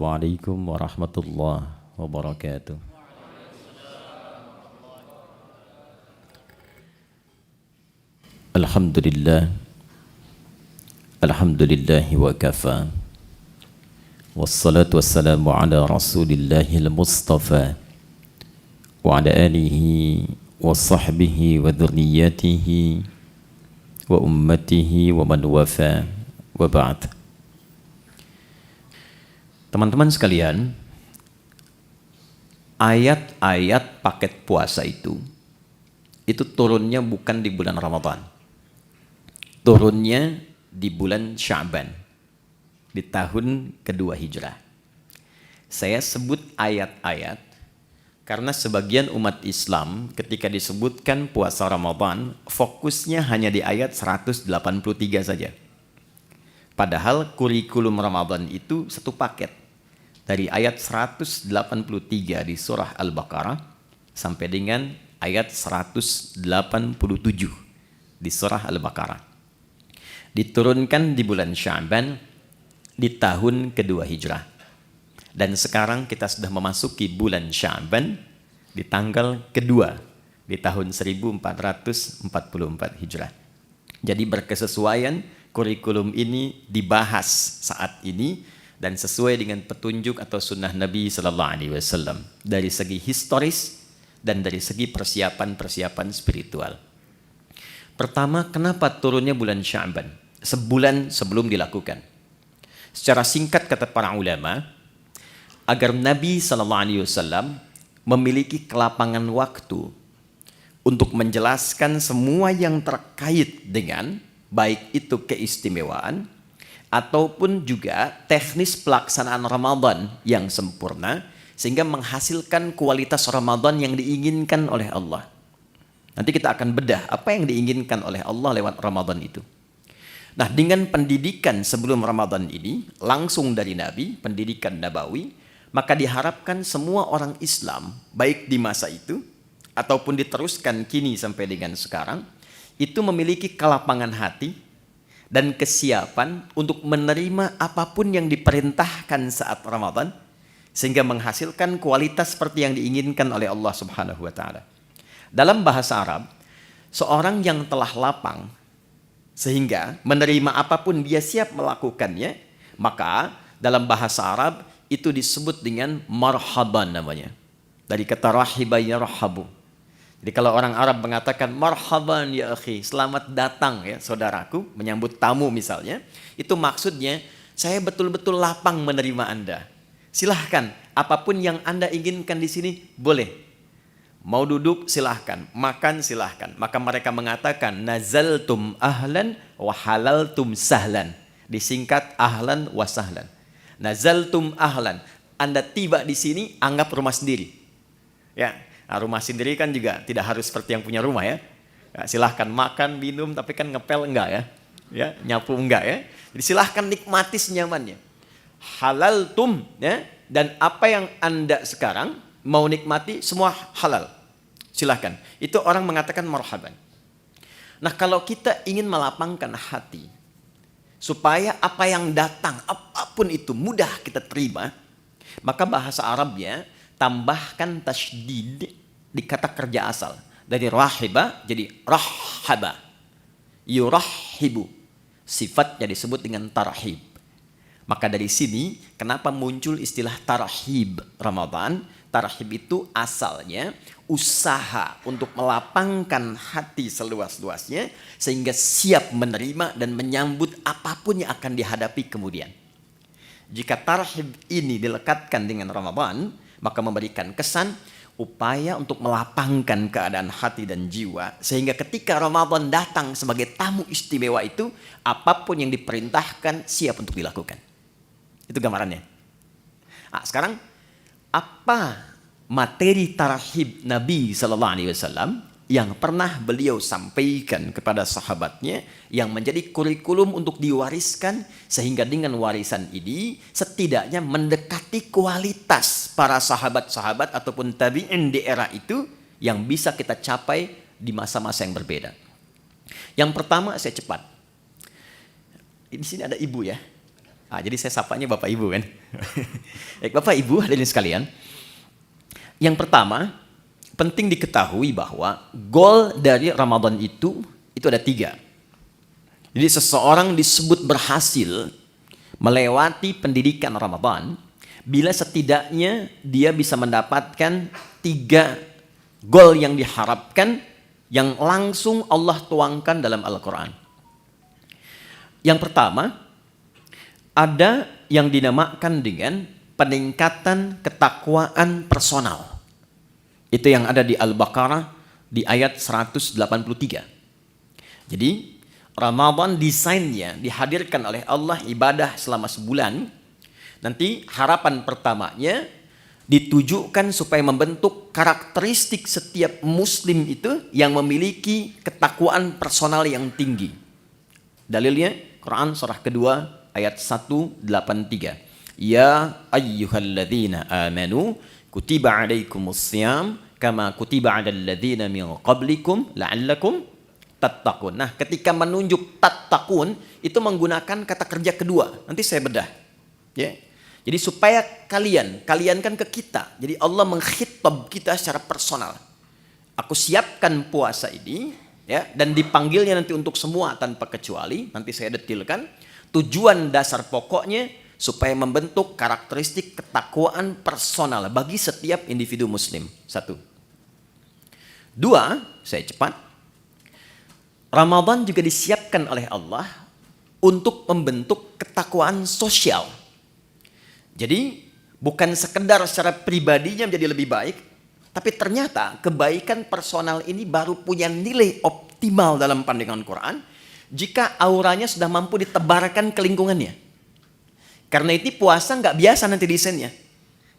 Waalaikumsalam warahmatullahi wabarakatuh. Alhamdulillah, alhamdulillahi wa kafa. Wassalatu wassalamu ala rasulillahil mustafa wa ala alihi wa sahbihi wa dhurriyyatihi wa ummatihi wa man wafa wa ba'd. Teman-teman sekalian, ayat-ayat paket puasa itu turunnya bukan di bulan Ramadan. Turunnya di bulan Sya'ban, di tahun kedua Hijrah. Saya sebut ayat-ayat karena sebagian umat Islam ketika disebutkan puasa Ramadan, fokusnya hanya di ayat 183 saja. Padahal kurikulum Ramadan itu satu paket. Dari ayat 183 di surah Al-Baqarah sampai dengan ayat 187 di surah Al-Baqarah. Diturunkan di bulan Sya'ban di tahun kedua Hijrah. Dan sekarang kita sudah memasuki bulan Sya'ban di tanggal kedua di tahun 1444 Hijrah. Jadi berkesesuaian kurikulum ini dibahas saat ini dan sesuai dengan petunjuk atau sunnah Nabi Sallallahu Alaihi Wasallam dari segi historis dan dari segi persiapan-persiapan spiritual. Pertama, kenapa turunnya bulan Sya'ban? Sebulan sebelum dilakukan. Secara singkat kata para ulama, agar Nabi Sallallahu Alaihi Wasallam memiliki kelapangan waktu untuk menjelaskan semua yang terkait dengan baik itu keistimewaan ataupun juga teknis pelaksanaan Ramadan yang sempurna sehingga menghasilkan kualitas Ramadan yang diinginkan oleh Allah. Nanti kita akan bedah apa yang diinginkan oleh Allah lewat Ramadan itu. Nah, dengan pendidikan sebelum Ramadan ini langsung dari Nabi, pendidikan Nabawi, maka diharapkan semua orang Islam baik di masa itu ataupun diteruskan kini sampai dengan sekarang itu memiliki kelapangan hati dan kesiapan untuk menerima apapun yang diperintahkan saat Ramadan sehingga menghasilkan kualitas seperti yang diinginkan oleh Allah Subhanahu wa taala. Dalam bahasa Arab, seorang yang telah lapang sehingga menerima apapun dia siap melakukannya, maka dalam bahasa Arab itu disebut dengan marhaban namanya. Dari kata rahiba yarhabu. Jadi kalau orang Arab mengatakan marhaban ya akhi, selamat datang ya saudaraku, menyambut tamu misalnya, itu maksudnya saya betul-betul lapang menerima Anda. Silahkan, apapun yang Anda inginkan di sini boleh. Mau duduk silahkan, makan silahkan. Maka mereka mengatakan nazaltum ahlan wa halaltum sahlan. Disingkat ahlan wa sahlan. Nazaltum ahlan, Anda tiba di sini anggap rumah sendiri. Ya. Nah, rumah sendiri kan juga tidak harus seperti yang punya rumah ya. Ya, silahkan makan, minum, tapi kan ngepel enggak ya. Ya, nyapu enggak ya. Jadi silahkan nikmati senyamannya. Halaltum ya, dan apa yang Anda sekarang mau nikmati semua halal. Silahkan. Itu orang mengatakan marhaban. Nah, kalau kita ingin melapangkan hati supaya apa yang datang apapun itu mudah kita terima, maka bahasa Arabnya tambahkan tasydid di kata kerja asal. Dari rahiba jadi rahhaba. Yurahhibu. Sifatnya disebut dengan tarhib. Maka dari sini kenapa muncul istilah tarhib Ramadan? Tarhib itu asalnya usaha untuk melapangkan hati seluas-luasnya sehingga siap menerima dan menyambut apapun yang akan dihadapi kemudian. Jika tarhib ini dilekatkan dengan Ramadan, maka memberikan kesan upaya untuk melapangkan keadaan hati dan jiwa sehingga ketika Ramadan datang sebagai tamu istimewa itu apapun yang diperintahkan siap untuk dilakukan. Itu gambarannya. Nah, sekarang apa materi tarhib Nabi Sallallahu Alaihi Wasallam yang pernah beliau sampaikan kepada sahabatnya yang menjadi kurikulum untuk diwariskan sehingga dengan warisan ini setidaknya mendekati kualitas para sahabat-sahabat ataupun tabi'in di era itu yang bisa kita capai di masa-masa yang berbeda. Yang pertama, saya cepat. Di sini ada ibu ya. Jadi saya sapanya Bapak Ibu kan. Baik, Bapak Ibu hadirin sekalian. Yang pertama, penting diketahui bahwa goal dari Ramadan itu ada 3. Jadi seseorang disebut berhasil melewati pendidikan Ramadan bila setidaknya dia bisa mendapatkan 3 goal yang diharapkan yang langsung Allah tuangkan dalam Al-Quran. Yang pertama, ada yang dinamakan dengan peningkatan ketakwaan personal. Itu yang ada di Al-Baqarah di ayat 183. Jadi Ramadan desainnya dihadirkan oleh Allah ibadah selama sebulan. Nanti harapan pertamanya ditujukan supaya membentuk karakteristik setiap muslim itu yang memiliki ketakwaan personal yang tinggi. Dalilnya Quran surah kedua ayat 183. Ya ayyuhalladzina amanu kutiba alaikumussyam kama kutiba alal ladzina min qablikum la'allakum tattaqun. Nah, ketika menunjuk tattaqun itu menggunakan kata kerja kedua. Nanti saya bedah. Ya. Jadi supaya kalian kan ke kita. Jadi Allah mengkhitab kita secara personal. Aku siapkan puasa ini ya, dan dipanggilnya nanti untuk semua tanpa kecuali. Nanti saya detilkan. Tujuan dasar pokoknya supaya membentuk karakteristik ketakwaan personal bagi setiap individu muslim. 1. 2, saya cepat. Ramadan juga disiapkan oleh Allah untuk membentuk ketakwaan sosial. Jadi bukan sekedar secara pribadinya menjadi lebih baik, tapi ternyata kebaikan personal ini baru punya nilai optimal dalam pandangan Quran jika auranya sudah mampu ditebarkan ke lingkungannya. Karena itu puasa nggak biasa nanti desainnya.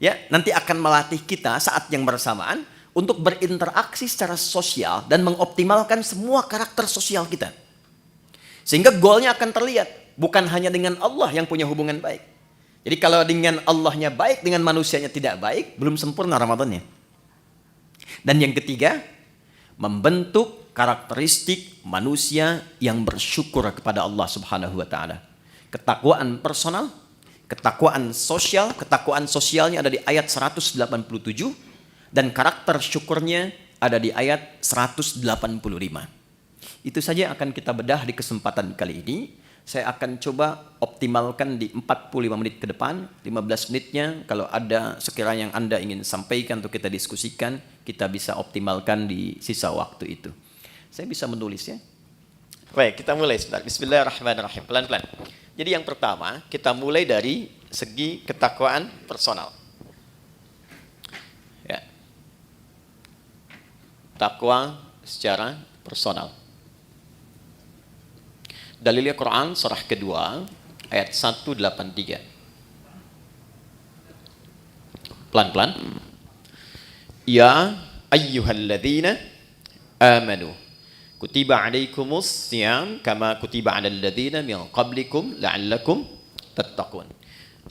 Ya, nanti akan melatih kita saat yang bersamaan untuk berinteraksi secara sosial dan mengoptimalkan semua karakter sosial kita. Sehingga goalnya akan terlihat. Bukan hanya dengan Allah yang punya hubungan baik. Jadi kalau dengan Allahnya baik, dengan manusianya tidak baik, belum sempurna Ramadannya. Dan yang ketiga, membentuk karakteristik manusia yang bersyukur kepada Allah Subhanahu wa Ta'ala. Ketakwaan personal, ketakwaan sosial, ketakwaan sosialnya ada di ayat 187. Dan karakter syukurnya ada di ayat 185. Itu saja akan kita bedah di kesempatan kali ini. Saya akan coba optimalkan di 45 menit ke depan. 15 menitnya kalau ada sekiranya yang Anda ingin sampaikan atau kita diskusikan, kita bisa optimalkan di sisa waktu itu. Saya bisa menulis ya. Baik, kita mulai sebentar. Bismillahirrahmanirrahim. Pelan-pelan. Jadi yang pertama, kita mulai dari segi ketakwaan personal. Takwa secara personal. Dalilnya Quran surah kedua ayat 183. Pelan-pelan. Ya ayyuhalladzina amanu kutiba alaikumus syiyam kama kutiba alal ladzina min qablikum la'allakum tattaqun.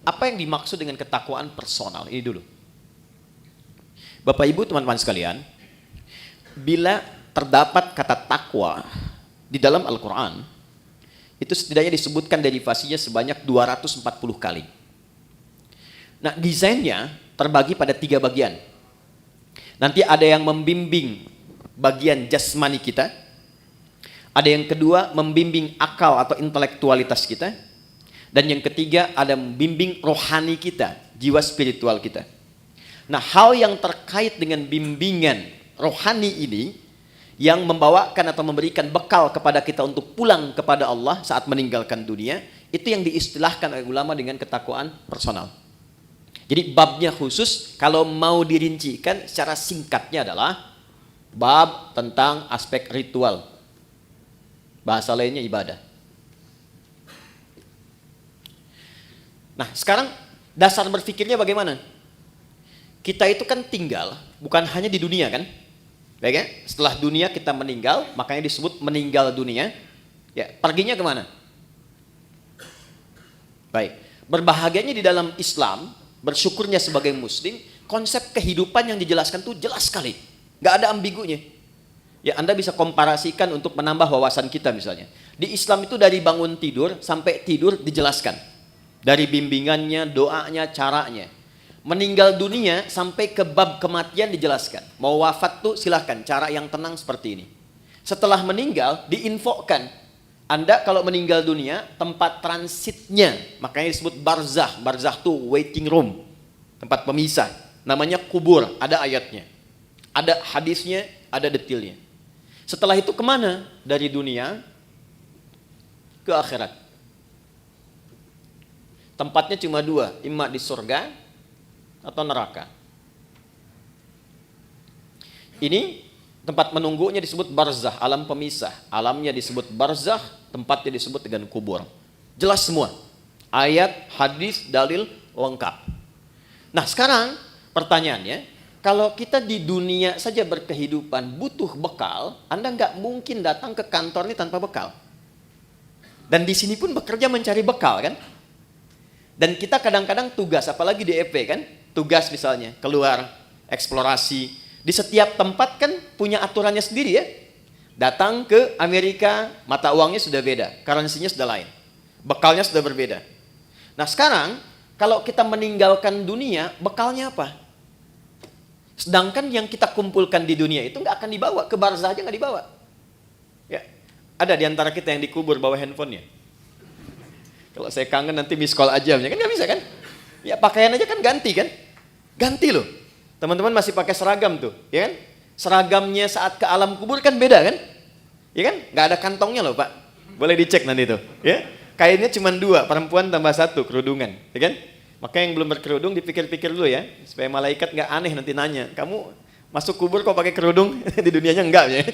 Apa yang dimaksud dengan ketakwaan personal? Ini dulu. Bapak Ibu teman-teman sekalian, bila terdapat kata takwa di dalam Al-Quran, itu setidaknya disebutkan derivasinya sebanyak 240 kali. Nah, desainnya terbagi pada 3 bagian. Nanti ada yang membimbing bagian jasmani kita, ada yang kedua membimbing akal atau intelektualitas kita, dan yang ketiga ada membimbing rohani kita, jiwa spiritual kita. Nah, hal yang terkait dengan bimbingan rohani ini yang membawakan atau memberikan bekal kepada kita untuk pulang kepada Allah saat meninggalkan dunia, itu yang diistilahkan oleh ulama dengan ketakwaan personal. Jadi babnya khusus, kalau mau dirincikan secara singkatnya adalah bab tentang aspek ritual. Bahasa lainnya ibadah. Nah, sekarang dasar berpikirnya bagaimana? Kita itu kan tinggal bukan hanya di dunia kan? Baik ya? Setelah dunia kita meninggal, makanya disebut meninggal dunia. Ya, perginya kemana? Baik. Berbahagianya di dalam Islam, bersyukurnya sebagai muslim, konsep kehidupan yang dijelaskan itu jelas sekali. Nggak ada ambigunya. Ya, Anda bisa komparasikan untuk menambah wawasan kita misalnya. Di Islam itu dari bangun tidur sampai tidur dijelaskan. Dari bimbingannya, doanya, caranya. Meninggal dunia sampai ke bab kematian dijelaskan. Mau wafat tuh silahkan, cara yang tenang seperti ini. Setelah meninggal diinfokan, Anda kalau meninggal dunia tempat transitnya, makanya disebut barzah. Barzah tuh waiting room, tempat pemisah. Namanya kubur, ada ayatnya, ada hadisnya, ada detailnya. Setelah itu kemana? Dari dunia ke akhirat. Tempatnya cuma dua, imma di surga atau neraka. Ini tempat menunggunya disebut barzah, alam pemisah. Alamnya disebut barzah, tempatnya disebut dengan kubur. Jelas semua. Ayat, hadis, dalil lengkap. Nah sekarang pertanyaannya, kalau kita di dunia saja berkehidupan butuh bekal, Anda nggak mungkin datang ke kantor ini tanpa bekal. Dan di sini pun bekerja mencari bekal kan? Dan kita kadang-kadang tugas, apalagi di EP kan, tugas misalnya keluar eksplorasi di setiap tempat kan punya aturannya sendiri ya. Datang ke Amerika, mata uangnya sudah beda, currency-nya sudah lain, bekalnya sudah berbeda. Nah sekarang kalau kita meninggalkan dunia, bekalnya apa? Sedangkan yang kita kumpulkan di dunia itu nggak akan dibawa, ke barzah aja nggak dibawa. Ya, ada di antara kita yang dikubur bawa handphonenya. Kalau saya kangen nanti miss call aja, kan nggak bisa kan? Ya pakaian aja kan ganti kan? Ganti loh. Teman-teman masih pakai seragam tuh, ya kan? Seragamnya saat ke alam kubur kan beda kan? Ya kan? Nggak ada kantongnya loh Pak. Boleh dicek nanti tuh, ya? Kainnya cuma 2, perempuan tambah 1, kerudungan, ya kan? Maka yang belum berkerudung dipikir-pikir dulu ya, supaya malaikat nggak aneh nanti nanya, kamu masuk kubur kok pakai kerudung? Di dunianya enggak ya?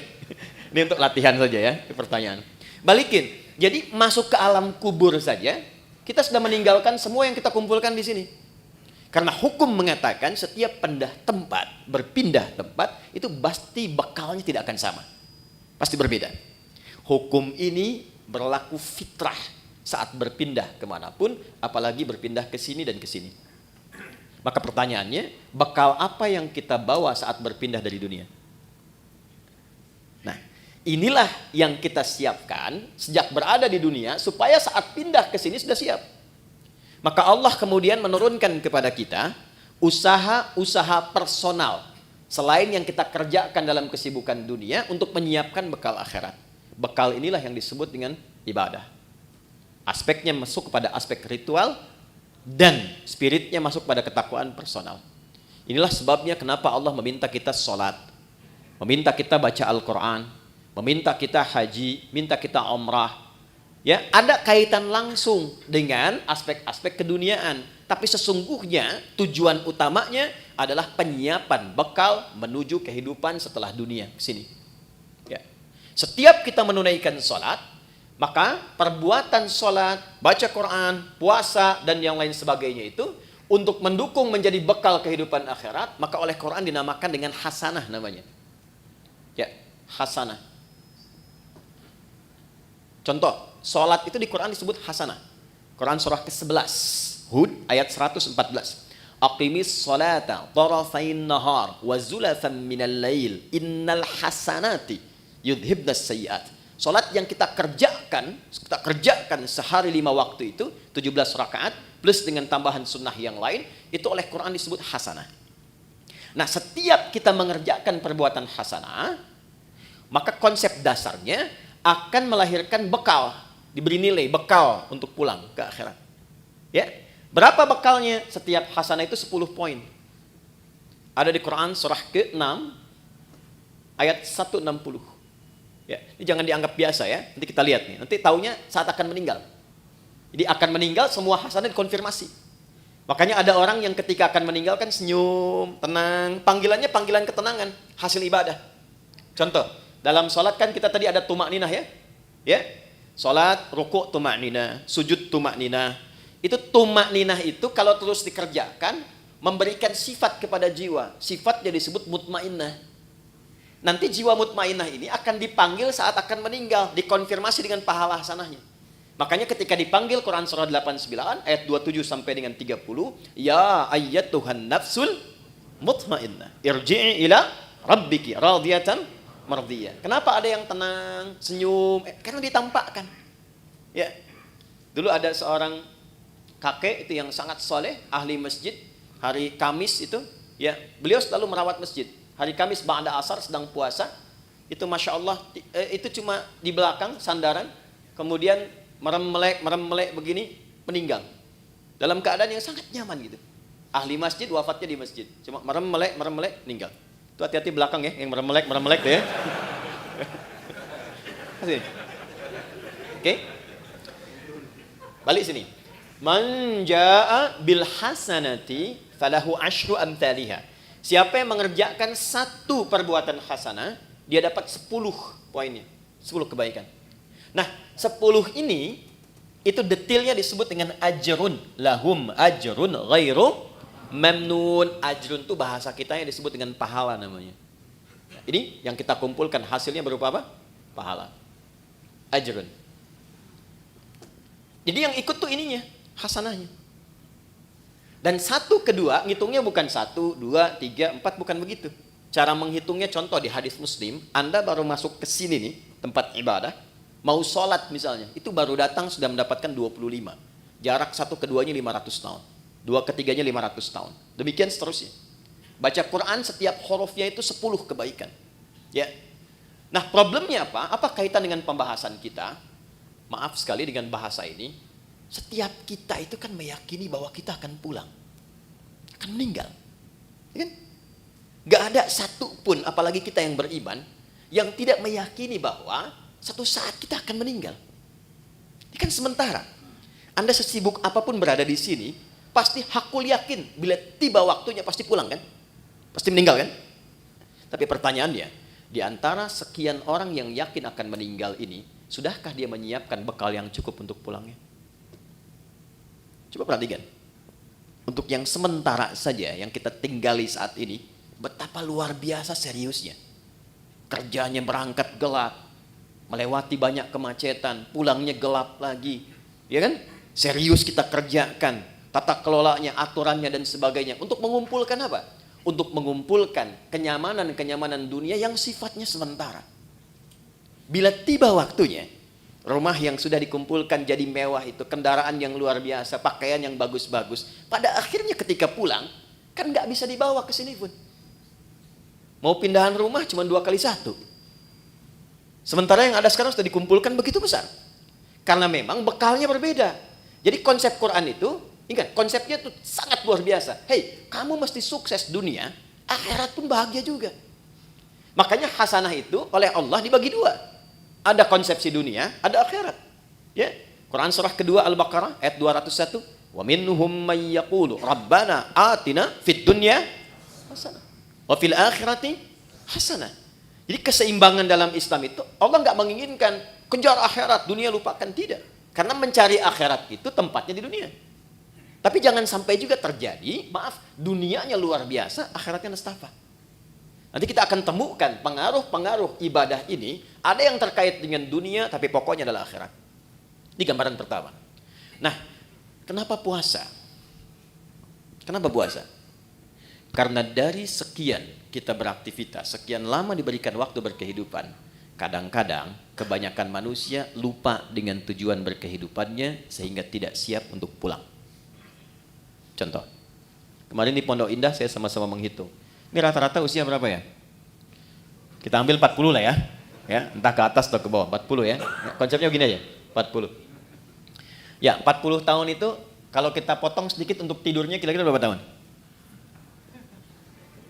Ini untuk latihan saja ya, pertanyaan. Balikin. Jadi masuk ke alam kubur saja, kita sudah meninggalkan semua yang kita kumpulkan di sini. Karena hukum mengatakan setiap berpindah tempat, itu pasti bekalnya tidak akan sama. Pasti berbeda. Hukum ini berlaku fitrah saat berpindah kemanapun, apalagi berpindah ke sini dan ke sini. Maka pertanyaannya, bekal apa yang kita bawa saat berpindah dari dunia? Nah, inilah yang kita siapkan sejak berada di dunia supaya saat pindah ke sini sudah siap. Maka Allah kemudian menurunkan kepada kita usaha-usaha personal selain yang kita kerjakan dalam kesibukan dunia untuk menyiapkan bekal akhirat. Bekal inilah yang disebut dengan ibadah. Aspeknya masuk kepada aspek ritual dan spiritnya masuk pada ketakwaan personal. Inilah sebabnya kenapa Allah meminta kita sholat, meminta kita baca Al-Quran, meminta kita haji, minta kita umrah. Ya, ada kaitan langsung dengan aspek-aspek keduniaan. Tapi sesungguhnya tujuan utamanya adalah penyiapan bekal menuju kehidupan setelah dunia sini. Ya. Setiap kita menunaikan sholat, maka perbuatan sholat, baca Quran, puasa, dan yang lain sebagainya itu untuk mendukung menjadi bekal kehidupan akhirat, maka oleh Quran dinamakan dengan hasanah namanya. Ya, hasanah. Contoh, sholat itu di Quran disebut hasanah. Quran surah ke-11, Hud ayat 114. Aqimis sholata tarafain nahar wa zulafan minal lail innal hasanati yudhibnas sayyiat. Sholat yang kita kerjakan sehari 5 waktu itu 17 rakaat plus dengan tambahan sunnah yang lain, itu oleh Quran disebut hasanah. Nah, setiap kita mengerjakan perbuatan hasanah, maka konsep dasarnya akan melahirkan bekal, diberi nilai bekal untuk pulang ke akhirat. Ya, berapa bekalnya? Setiap hasanah itu 10 poin. Ada di Quran surah ke-6 ayat 160. Ya, ini jangan dianggap biasa ya. Nanti kita lihat nih. Nanti taunya saat akan meninggal. Jadi akan meninggal semua hasanah dikonfirmasi. Makanya ada orang yang ketika akan meninggal kan senyum, tenang. Panggilannya panggilan ketenangan, hasil ibadah. Contoh, dalam sholat kan kita tadi ada tumak ninah ya. Ya, sholat, rukuk tumak ninah, sujud tumak ninah. Itu tumak ninah itu kalau terus dikerjakan memberikan sifat kepada jiwa. Sifatnya disebut mutmainnah. Nanti jiwa mutmainnah ini akan dipanggil saat akan meninggal, dikonfirmasi dengan pahala hasanahnya. Makanya ketika dipanggil Quran surah 89 ayat 27 sampai dengan 30, ya ayyatuhan nafsul mutmainnah, irji'i ila rabbiki radiyatan mardiyah. Kenapa ada yang tenang, senyum? Karena ditampakkan. Ya. Dulu ada seorang kakek itu yang sangat soleh, ahli masjid. Hari Kamis itu, ya beliau selalu merawat masjid. Hari Kamis ba'da asar sedang puasa, itu Masya Allah, itu cuma di belakang sandaran, kemudian merem-melek begini, meninggal. Dalam keadaan yang sangat nyaman gitu. Ahli masjid, wafatnya di masjid. Cuma merem-melek, meninggal. Itu hati-hati belakang ya, yang merem-melek tuh ya. Oke? Balik sini. Man jaa bil hasanati falahu asyru amthaliha. Siapa yang mengerjakan satu perbuatan hasanah, dia dapat 10 poinnya. 10 kebaikan. Nah, 10 ini itu detailnya disebut dengan ajrun. Lahum ajrun ghairu mamnun. Ajrun itu bahasa kita yang disebut dengan pahala namanya. Nah, ini yang kita kumpulkan hasilnya berupa apa? Pahala. Ajrun. Jadi yang ikut tuh ininya, hasanahnya. Dan 1, 2, ngitungnya bukan 1, 2, 3, 4, bukan begitu. Cara menghitungnya contoh di hadis Muslim, Anda baru masuk ke sini nih, tempat ibadah, mau sholat misalnya, itu baru datang sudah mendapatkan 25. Jarak 1 ke 2-nya 500 tahun. 2 ke 3-nya 500 tahun. Demikian seterusnya. Baca Quran setiap hurufnya itu 10 kebaikan. Ya. Nah, problemnya apa? Apa kaitan dengan pembahasan kita? Maaf sekali dengan bahasa ini, setiap kita itu kan meyakini bahwa kita akan pulang, akan meninggal, ya kan? Gak ada satu pun, apalagi kita yang beriman, yang tidak meyakini bahwa satu saat kita akan meninggal. Ini kan sementara. Anda sesibuk apapun berada di sini, pasti hakul yakin bila tiba waktunya pasti pulang kan? Pasti meninggal kan? Tapi pertanyaannya, di antara sekian orang yang yakin akan meninggal ini, sudahkah dia menyiapkan bekal yang cukup untuk pulangnya? Coba perhatikan. Untuk yang sementara saja, yang kita tinggali saat ini, betapa luar biasa seriusnya. Kerjanya berangkat gelap, melewati banyak kemacetan, pulangnya gelap lagi. Ya kan? Serius kita kerjakan, tata kelolanya, aturannya dan sebagainya. Untuk mengumpulkan apa? Untuk mengumpulkan kenyamanan-kenyamanan dunia yang sifatnya sementara. Bila tiba waktunya, rumah yang sudah dikumpulkan jadi mewah itu, kendaraan yang luar biasa, pakaian yang bagus-bagus, pada akhirnya ketika pulang, kan nggak bisa dibawa ke sini pun. Mau pindahan rumah cuma 2 kali 1. Sementara yang ada sekarang sudah dikumpulkan begitu besar. Karena memang bekalnya berbeda. Jadi konsep Quran itu, ingat, konsepnya itu sangat luar biasa. Hei, kamu mesti sukses dunia, akhirat pun bahagia juga. Makanya hasanah itu oleh Allah dibagi 2. Ada konsepsi dunia, ada akhirat. Ya. Quran surah kedua Al-Baqarah ayat 201. Wa minhum may yaqulu rabbana atina fid dunya hasanah wa fil akhirati hasanah. Jadi keseimbangan dalam Islam itu Allah nggak menginginkan kejar akhirat, dunia lupakan, tidak. Karena mencari akhirat itu tempatnya di dunia. Tapi jangan sampai juga terjadi, maaf, dunianya luar biasa, akhiratnya nestapa. Nanti kita akan temukan pengaruh-pengaruh ibadah ini, ada yang terkait dengan dunia, tapi pokoknya adalah akhirat. Ini gambaran pertama. Nah, kenapa puasa? Kenapa puasa? Karena dari sekian kita beraktivitas, sekian lama diberikan waktu berkehidupan, kadang-kadang kebanyakan manusia lupa dengan tujuan berkehidupannya sehingga tidak siap untuk pulang. Contoh, kemarin di Pondok Indah saya sama-sama menghitung. Ini rata-rata usia berapa ya? Kita ambil 40 lah ya. Ya, entah ke atas atau ke bawah, 40 ya. Konsepnya begini aja, 40. Ya, 40 tahun itu kalau kita potong sedikit untuk tidurnya kira-kira berapa tahun?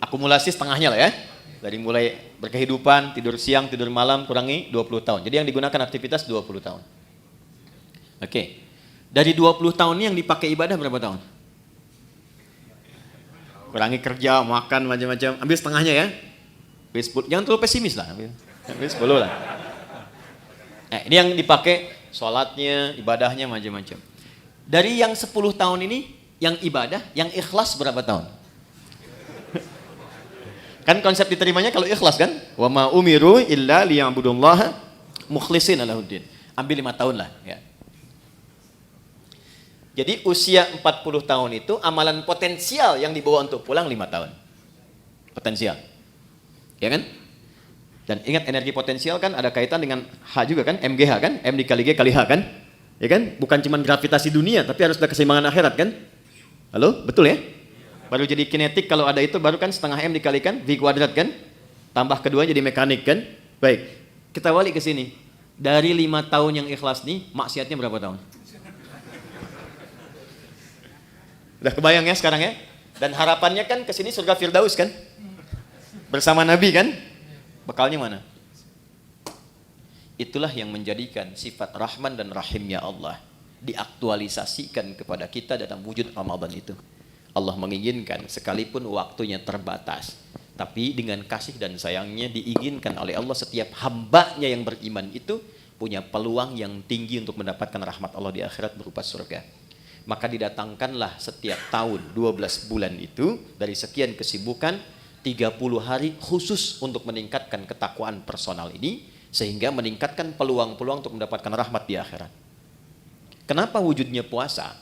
Akumulasi setengahnya lah ya. Dari mulai berkehidupan, tidur siang, tidur malam, kurangi 20 tahun. Jadi yang digunakan aktivitas 20 tahun. Oke. Dari 20 tahun ini yang dipakai ibadah berapa tahun? Kurangi kerja, makan, macam-macam. Ambil setengahnya ya. Jangan terlalu pesimis lah. Ambil 10 lah. Nah, ini yang dipakai sholatnya, ibadahnya, macam-macam. Dari yang 10 tahun ini, yang ibadah, yang ikhlas berapa tahun? Kan konsep diterimanya kalau ikhlas kan? Wa ma umiru illa liya'budullaha mukhlishina lahuddin. Ambil 5 tahun lah ya. Jadi usia 40 tahun itu amalan potensial yang dibawa untuk pulang 5 tahun. Potensial. Ya kan? Dan ingat energi potensial kan ada kaitan dengan H juga kan? MGH kan? M dikali G kali H kan? Ya kan? Bukan cuma gravitasi dunia, tapi harus ada keseimbangan akhirat kan? Halo, betul ya? Baru jadi kinetik kalau ada itu baru kan setengah M dikalikan V kuadrat kan? Tambah kedua jadi mekanik kan? Baik, kita balik ke sini. Dari 5 tahun yang ikhlas nih, maksiatnya berapa tahun? Udah kebayang ya sekarang ya? Dan harapannya kan ke sini surga Firdaus kan? Bersama Nabi kan? Bekalnya mana? Itulah yang menjadikan sifat Rahman dan Rahimnya Allah diaktualisasikan kepada kita dalam wujud Ramadan itu. Allah menginginkan sekalipun waktunya terbatas, tapi dengan kasih dan sayangnya diinginkan oleh Allah setiap hambanya yang beriman itu punya peluang yang tinggi untuk mendapatkan rahmat Allah di akhirat berupa surga. Maka didatangkanlah setiap tahun 12 bulan itu dari sekian kesibukan 30 hari khusus untuk meningkatkan ketakwaan personal ini sehingga meningkatkan peluang-peluang untuk mendapatkan rahmat di akhirat. Kenapa wujudnya puasa?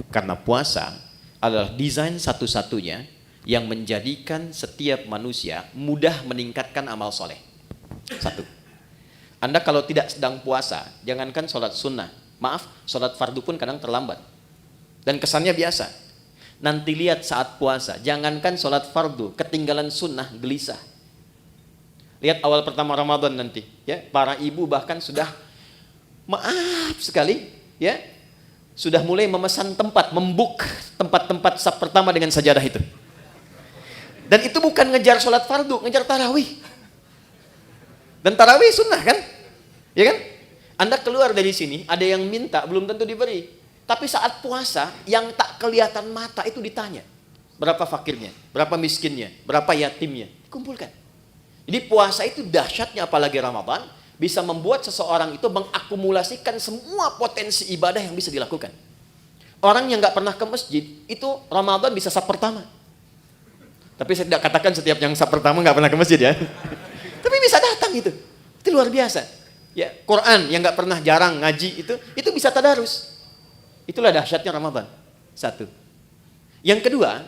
Karena puasa adalah desain satu-satunya yang menjadikan setiap manusia mudah meningkatkan amal soleh. Satu, Anda kalau tidak sedang puasa, jangankan sholat sunnah, maaf, sholat fardu pun kadang terlambat. Dan kesannya biasa. Nanti lihat saat puasa, jangankan sholat fardu, ketinggalan sunnah, gelisah. Lihat awal pertama Ramadan nanti, ya, para ibu bahkan sudah maaf sekali, ya, sudah mulai memesan tempat, membuk tempat-tempat saf pertama dengan sajadah itu. Dan itu bukan ngejar sholat fardu, ngejar tarawih. Dan tarawih sunnah kan, ya kan? Anda keluar dari sini, ada yang minta, belum tentu diberi. Tapi saat puasa, yang tak kelihatan mata itu ditanya. Berapa fakirnya, berapa miskinnya, berapa yatimnya. Dikumpulkan. Jadi puasa itu dahsyatnya apalagi Ramadan, bisa membuat seseorang itu mengakumulasikan semua potensi ibadah yang bisa dilakukan. Orang yang gak pernah ke masjid, itu Ramadan bisa saf pertama. Tapi saya tidak katakan setiap yang saf pertama gak pernah ke masjid ya. Tapi bisa datang itu. Itu luar biasa. Ya, Quran yang gak pernah jarang ngaji itu bisa tadarus. Itulah dahsyatnya Ramadan. Satu. Yang kedua,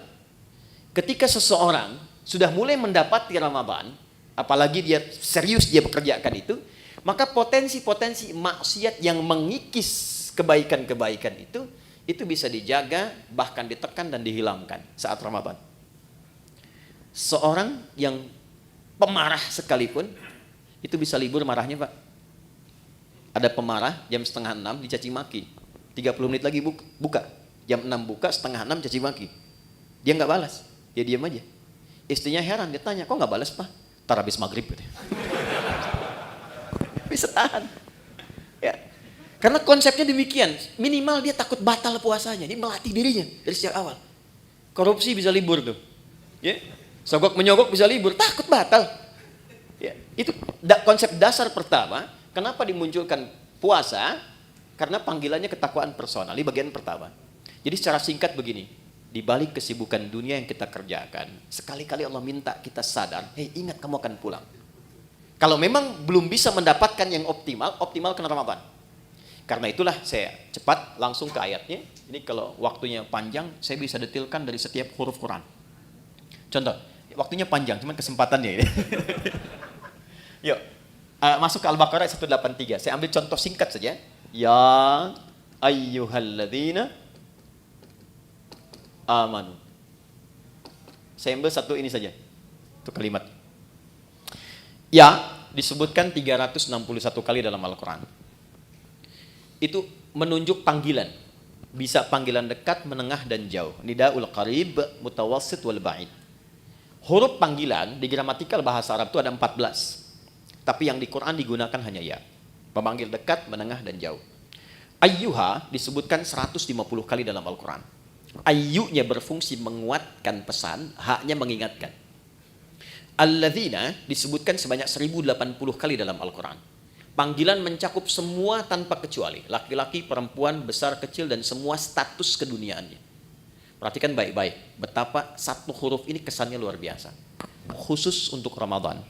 ketika seseorang sudah mulai mendapati Ramadan, apalagi dia serius dia bekerjakan itu, maka potensi-potensi maksiat yang mengikis kebaikan-kebaikan itu bisa dijaga, bahkan ditekan dan dihilangkan saat Ramadan. Seorang yang pemarah sekalipun, itu bisa libur marahnya, Pak. Ada pemarah jam 5:30 dicaci maki. 30 menit lagi buka. Jam 6 buka, 5:30 caci maki. Dia nggak balas, dia diam aja. Istrinya heran, dia tanya, kok nggak balas Pak? Ntar habis maghrib gitu. Bisa tahan. Ya. Karena konsepnya demikian, minimal dia takut batal puasanya, dia melatih dirinya dari sejak awal. Korupsi bisa libur tuh. Ya. Sogok menyogok bisa libur, takut batal. Ya. Itu konsep dasar pertama, kenapa dimunculkan puasa? Karena panggilannya ketakwaan personal, ini bagian pertama. Jadi secara singkat begini, di balik kesibukan dunia yang kita kerjakan, sekali-kali Allah minta kita sadar, hei ingat kamu akan pulang. Kalau memang belum bisa mendapatkan yang optimalkan Ramadan. Karena itulah saya cepat langsung ke ayatnya. Ini kalau waktunya panjang, saya bisa detilkan dari setiap huruf Quran. Contoh, waktunya panjang, cuman kesempatannya ini. Yuk, masuk ke Al-Baqarah 183. Saya ambil contoh singkat saja. Ya ayyuhalladzina amanu. Saya ambil satu ini saja. Itu kalimat. Ya disebutkan 361 kali dalam Al-Quran. Itu menunjuk panggilan. Bisa panggilan dekat, menengah, dan jauh. Nidaul qarib, mutawassit, wal ba'id. Huruf panggilan di gramatikal bahasa Arab itu ada 14. Tapi yang di Quran digunakan hanya ya. Memanggil dekat, menengah, dan jauh. Ayyuha disebutkan 150 kali dalam Al-Quran. Ayyunya berfungsi menguatkan pesan, haknya mengingatkan. Alladzina disebutkan sebanyak 1080 kali dalam Al-Quran. Panggilan mencakup semua tanpa kecuali. Laki-laki, perempuan, besar, kecil, dan semua status keduniaannya. Perhatikan baik-baik. Betapa satu huruf ini kesannya luar biasa. Khusus untuk Ramadan.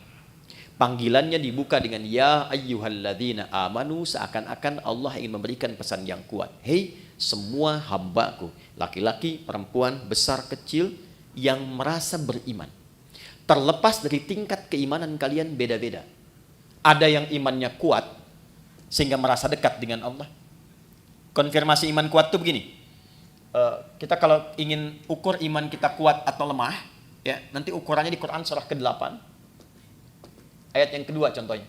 Panggilannya dibuka dengan ya ayyuhalladzina amanu, seakan-akan Allah ingin memberikan pesan yang kuat. Hei semua hambaku, laki-laki, perempuan, besar, kecil yang merasa beriman. Terlepas dari tingkat keimanan kalian beda-beda. Ada yang imannya kuat sehingga merasa dekat dengan Allah. Konfirmasi iman kuat tuh begini. Kita kalau ingin ukur iman kita kuat atau lemah, ya, nanti ukurannya di Quran surah ke-8. Ayat yang kedua contohnya.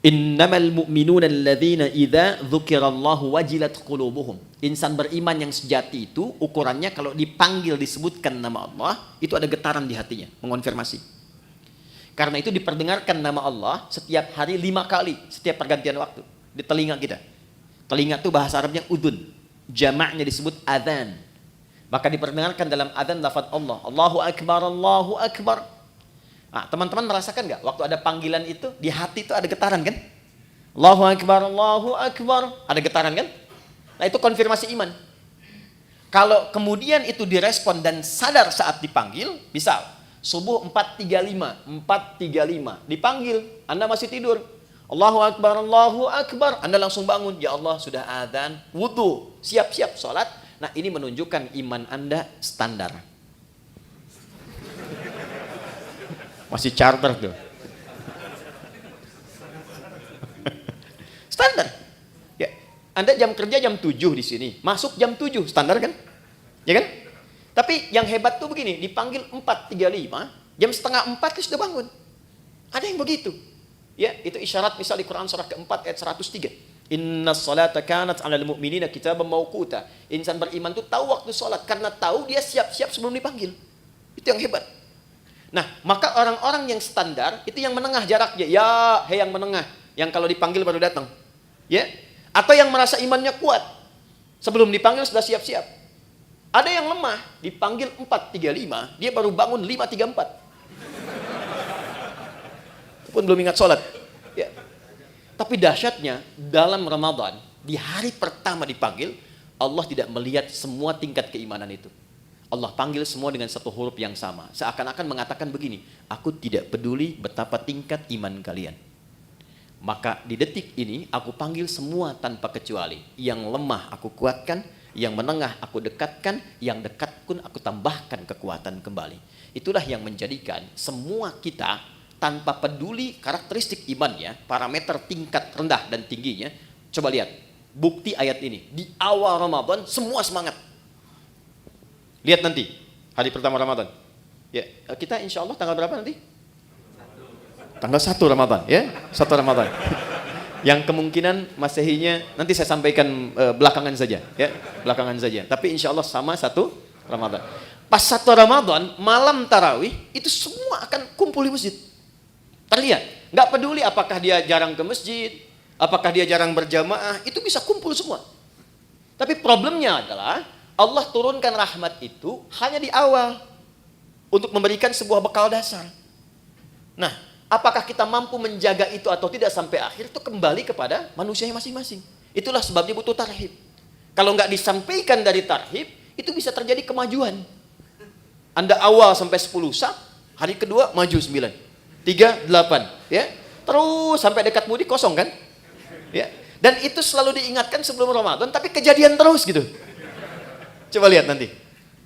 Innamal mu'minuna alladzina idza dzukirallahu wajilat qulubuhum. Insan beriman yang sejati itu ukurannya kalau dipanggil disebutkan nama Allah, itu ada getaran di hatinya, mengonfirmasi. Karena itu diperdengarkan nama Allah setiap hari 5 kali, setiap pergantian waktu di telinga kita. Telinga itu bahasa Arabnya udun, jamaknya disebut adzan. Maka diperdengarkan dalam adzan lafaz Allah, Allahu Akbar, Allahu Akbar. Nah, teman-teman merasakan nggak waktu ada panggilan itu di hati itu ada getaran kan? Allahu Akbar, Allahu Akbar, ada getaran kan? Nah, itu konfirmasi iman. Kalau kemudian itu direspon dan sadar saat dipanggil, misal subuh 4.35 dipanggil, Anda masih tidur, Allahu Akbar, Allahu Akbar, Anda langsung bangun, ya Allah sudah adzan, wudu, siap-siap sholat. Nah, ini menunjukkan iman Anda standar. Masih charter tuh. Standar. Ya, Anda jam kerja jam 7 di sini, masuk jam 7, standar kan? Ya kan? Tapi yang hebat tuh begini, dipanggil 4.35, jam setengah 4 sudah bangun. Ada yang begitu. Ya, itu isyarat misal di Quran surah ke-4 ayat 103. Inna salata kanat 'alal mu'minina kitaban mauquta. Insan beriman tuh tahu waktu salat karena tahu dia siap-siap sebelum dipanggil. Itu yang hebat. Nah, maka orang-orang yang standar itu yang menengah jaraknya. Ya, hei yang menengah, yang kalau dipanggil baru datang. Ya. Atau yang merasa imannya kuat. Sebelum dipanggil sudah siap-siap. Ada yang lemah, dipanggil 4.35, dia baru bangun 5.34. Pun belum ingat sholat. Ya. Tapi dahsyatnya dalam Ramadan, di hari pertama dipanggil, Allah tidak melihat semua tingkat keimanan itu. Allah panggil semua dengan satu huruf yang sama. Seakan-akan mengatakan begini, aku tidak peduli betapa tingkat iman kalian. Maka di detik ini aku panggil semua tanpa kecuali. Yang lemah aku kuatkan, yang menengah aku dekatkan, yang dekat pun aku tambahkan kekuatan kembali. Itulah yang menjadikan semua kita tanpa peduli karakteristik imannya, parameter tingkat rendah dan tingginya. Coba lihat, bukti ayat ini. Di awal Ramadan semua semangat. Lihat nanti, hari pertama Ramadan. Ya, kita insya Allah tanggal berapa nanti? Tanggal 1 Ramadan, ya, 1 Ramadan. Yang kemungkinan Masehinya nanti saya sampaikan belakangan saja, ya, belakangan saja. Tapi insya Allah sama 1 Ramadan. Pas 1 Ramadan, malam tarawih, itu semua akan kumpul di masjid. Terlihat, nggak peduli apakah dia jarang ke masjid, apakah dia jarang berjamaah, itu bisa kumpul semua. Tapi problemnya adalah Allah turunkan rahmat itu hanya di awal untuk memberikan sebuah bekal dasar. Nah, apakah kita mampu menjaga itu atau tidak sampai akhir itu kembali kepada manusianya masing-masing. Itulah sebabnya butuh tarhib. Kalau nggak disampaikan dari tarhib, itu bisa terjadi kemajuan. Anda awal sampai 10 sab, hari kedua maju 9, 3, 8, ya. Terus sampai dekat mudik kosong kan? Ya. Dan itu selalu diingatkan sebelum Ramadan, tapi kejadian terus gitu. Coba lihat nanti.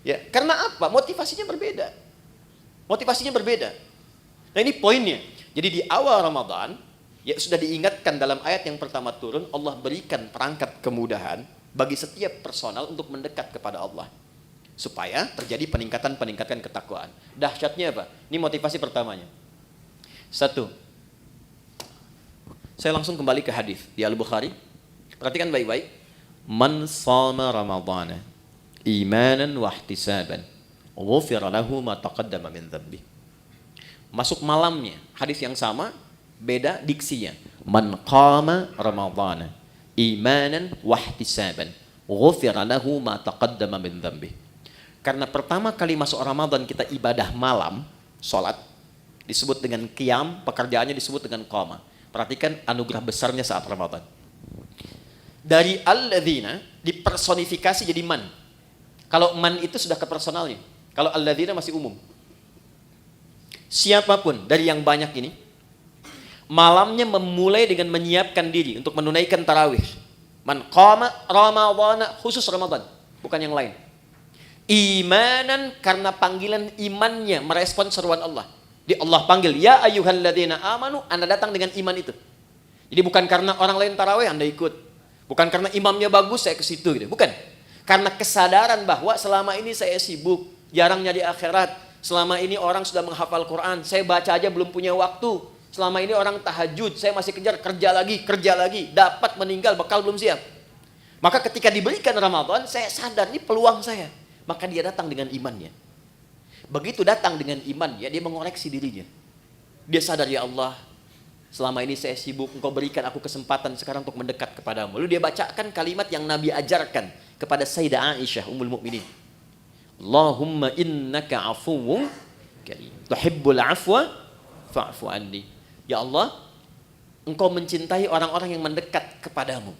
Ya, karena apa? Motivasinya berbeda. Motivasinya berbeda. Nah, ini poinnya. Jadi di awal Ramadan, ya sudah diingatkan dalam ayat yang pertama turun, Allah berikan perangkat kemudahan bagi setiap personal untuk mendekat kepada Allah. Supaya terjadi peningkatan ketakwaan. Dahsyatnya apa? Ini motivasi pertamanya. 1. Saya langsung kembali ke hadis di Al-Bukhari. Perhatikan baik-baik. Man shama Ramadhana imanan wa ihtisaban ghufira lahu ma taqaddama min dhanbi. Masuk malamnya, hadis yang sama, beda diksinya. Man qama Ramadhana imanan wa ihtisaban ghufira lahu ma taqaddama min dhanbi. Karena pertama kali masuk Ramadan kita ibadah malam, salat, disebut dengan qiyam, pekerjaannya disebut dengan qama. Perhatikan anugerah besarnya saat Ramadan. Dari alladzina dipersonifikasi jadi man. Kalau man itu sudah ke personalnya. Kalau alladzina masih umum. Siapapun dari yang banyak ini, malamnya memulai dengan menyiapkan diri untuk menunaikan tarawih. Man qama Ramadhana, khusus Ramadan, bukan yang lain. Imanan, karena panggilan imannya merespon seruan Allah. Di Allah panggil, ya ayyuhalladzina amanu, Anda datang dengan iman itu. Jadi bukan karena orang lain tarawih Anda ikut. Bukan karena imamnya bagus saya ke situ gitu. Bukan. Karena kesadaran bahwa selama ini saya sibuk, jarang nyari akhirat. Selama ini orang sudah menghafal Quran, saya baca aja belum punya waktu. Selama ini orang tahajud, saya masih kejar kerja lagi. Dapat meninggal, bekal belum siap. Maka ketika diberikan Ramadan, saya sadar ini peluang saya. Maka dia datang dengan imannya. Begitu datang dengan imannya, dia mengoreksi dirinya. Dia sadar, ya Allah, selama ini saya sibuk, Engkau berikan aku kesempatan sekarang untuk mendekat kepadamu. Lalu dia bacakan kalimat yang Nabi ajarkan kepada Sayyidah Aisyah, Ummul Mukminin. Allahumma innaka afuwwun karim, tuhibbul afwa fa'fu anni. Ya Allah, Engkau mencintai orang-orang yang mendekat kepadamu.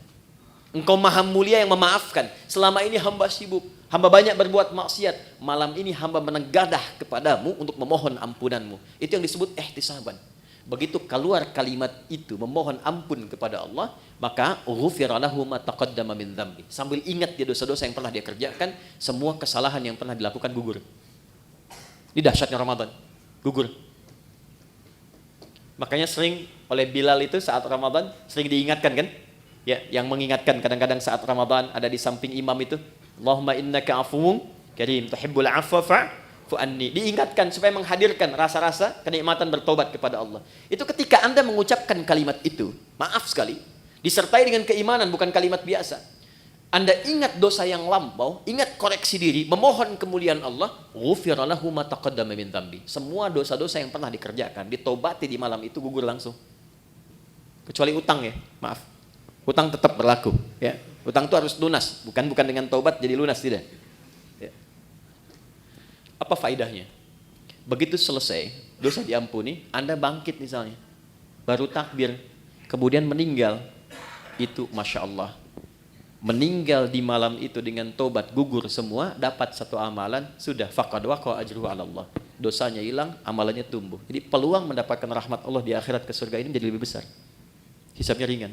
Engkau maha mulia yang memaafkan. Selama ini hamba sibuk, hamba banyak berbuat maksiat. Malam ini hamba menegadah kepadamu untuk memohon ampunanmu. Itu yang disebut ihtisaban. Begitu keluar kalimat itu, memohon ampun kepada Allah, maka ghufira lahu ma taqaddama min dzambi. Sambil ingat dia dosa-dosa yang pernah dia kerjakan, semua kesalahan yang pernah dilakukan gugur. Ini dahsyatnya Ramadan, gugur. Makanya sering oleh Bilal itu saat Ramadan sering diingatkan kan? Ya, yang mengingatkan kadang-kadang saat Ramadan ada di samping imam itu, Allahumma innaka afuwwun karim tuhibbul afwa fa'fu anni. Diingatkan supaya menghadirkan rasa-rasa kenikmatan bertobat kepada Allah. Itu ketika Anda mengucapkan kalimat itu, maaf sekali, disertai dengan keimanan, bukan kalimat biasa. Anda ingat dosa yang lampau, ingat koreksi diri, memohon kemuliaan Allah, ghufira lahu ma taqaddama min dzambi. Semua dosa-dosa yang pernah dikerjakan, ditobati di malam itu gugur langsung. Kecuali utang ya, maaf. Utang tetap berlaku, ya. Utang itu harus lunas, bukan dengan taubat jadi lunas, tidak. Ya. Apa faedahnya? Begitu selesai, dosa diampuni, Anda bangkit misalnya, baru takbir, kemudian meninggal, itu Masya Allah. Meninggal di malam itu dengan taubat gugur semua, dapat satu amalan, sudah faqad waqa ajruhu 'ala Allah. Dosanya hilang, amalannya tumbuh. Jadi peluang mendapatkan rahmat Allah di akhirat ke surga ini jadi lebih besar. Hisabnya ringan.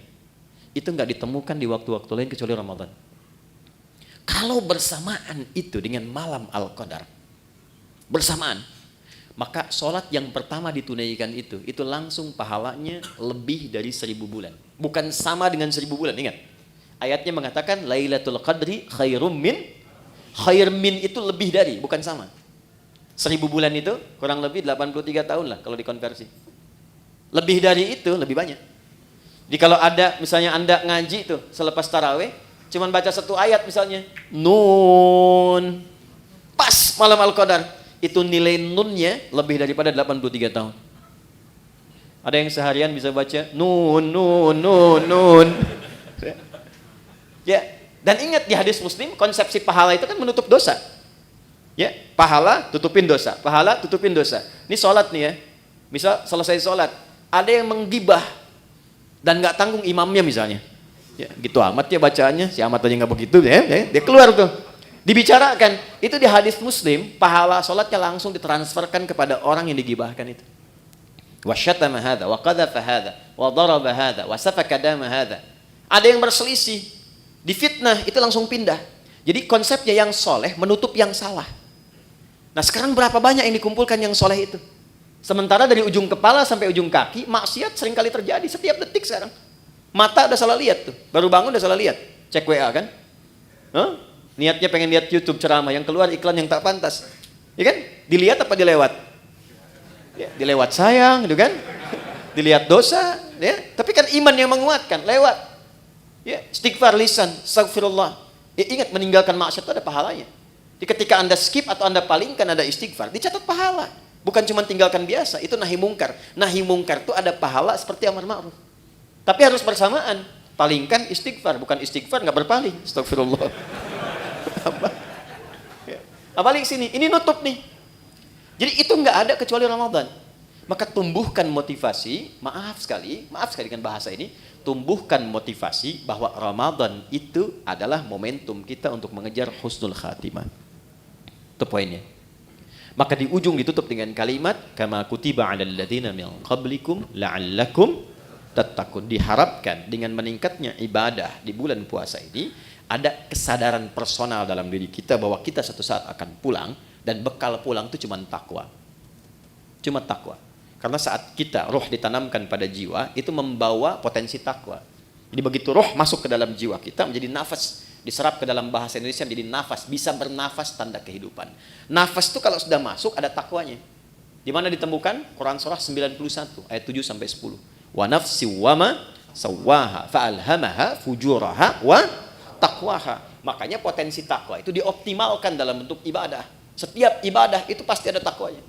Itu nggak ditemukan di waktu-waktu lain kecuali Ramadan. Kalau bersamaan itu dengan malam Al-Qadar, bersamaan, maka sholat yang pertama ditunaikan itu langsung pahalanya lebih dari 1000 bulan. Bukan sama dengan 1000 bulan, ingat. Ayatnya mengatakan Lailatul Qadri khairum min, khair min itu lebih dari, bukan sama. 1000 bulan itu kurang lebih 83 tahun lah kalau dikonversi. Lebih dari itu lebih banyak. Jadi kalau ada misalnya Anda ngaji itu selepas tarawih, cuman baca satu ayat misalnya, Nun, pas malam Al-Qadar, itu nilai nunnya lebih daripada 83 tahun. Ada yang seharian bisa baca Nun. Ya, dan ingat di hadis Muslim, konsepsi pahala itu kan menutup dosa. Ya, pahala tutupin dosa, pahala tutupin dosa. Ini sholat nih ya, misal selesai sholat, ada yang menggibah dan nggak tanggung imamnya misalnya, ya gitu amat ya bacaannya, si amat aja nggak begitu ya, dia keluar tuh, dibicarakan itu di hadis Muslim, pahala sholatnya langsung ditransferkan kepada orang yang digibahkan itu. Wasyatama hadza, wa qadhafa hadza, wa daraba hadza, wa safaka dama hadza. Ada yang berselisih, difitnah, itu langsung pindah. Jadi konsepnya yang soleh menutup yang salah. Nah sekarang berapa banyak yang dikumpulkan yang soleh itu? Sementara dari ujung kepala sampai ujung kaki, maksiat sering kali terjadi setiap detik sekarang. Mata udah salah lihat tuh, baru bangun udah salah lihat. Cek WA kan? Niatnya pengen lihat YouTube ceramah, yang keluar iklan yang tak pantas. Ya kan? Dilihat apa dilewat? Ya, dilewat sayang, gitu kan? Dilihat dosa, ya. Tapi kan iman yang menguatkan, lewat. Ya, istighfar lisan, astagfirullah. Ya, ingat meninggalkan maksiat itu ada pahalanya. Jadi ketika Anda skip atau Anda palingkan ada istighfar, dicatat pahala. Bukan cuma tinggalkan biasa, itu nahi mungkar. Nahi mungkar itu ada pahala seperti amar ma'ruf. Tapi harus bersamaan. Palingkan istighfar, bukan istighfar nggak berpaling. Astagfirullah. Apalagi sini, ini nutup nih. Jadi itu nggak ada kecuali Ramadan. Maka tumbuhkan motivasi, maaf sekali dengan bahasa ini, tumbuhkan motivasi bahwa Ramadan itu adalah momentum kita untuk mengejar husnul khatimah. Itu poinnya. Maka di ujung ditutup dengan kalimat kama kutiba 'alal ladzina min qablikum la'allakum tattaqun. Diharapkan dengan meningkatnya ibadah di bulan puasa ini ada kesadaran personal dalam diri kita bahwa kita suatu saat akan pulang, dan bekal pulang itu cuma takwa. Cuma takwa. Karena saat kita roh ditanamkan pada jiwa itu membawa potensi takwa. Jadi begitu roh masuk ke dalam jiwa kita menjadi nafas, diserap ke dalam bahasa Indonesia menjadi nafas, bisa bernafas tanda kehidupan. Nafas itu kalau sudah masuk ada takwanya. Di mana ditemukan? Quran surah 91 ayat 7 sampai 10. Wa nafsi wa ma sawwaha fa'alhamaha fujuraha wa taqwaha. Makanya potensi takwa itu dioptimalkan dalam bentuk ibadah. Setiap ibadah itu pasti ada takwanya.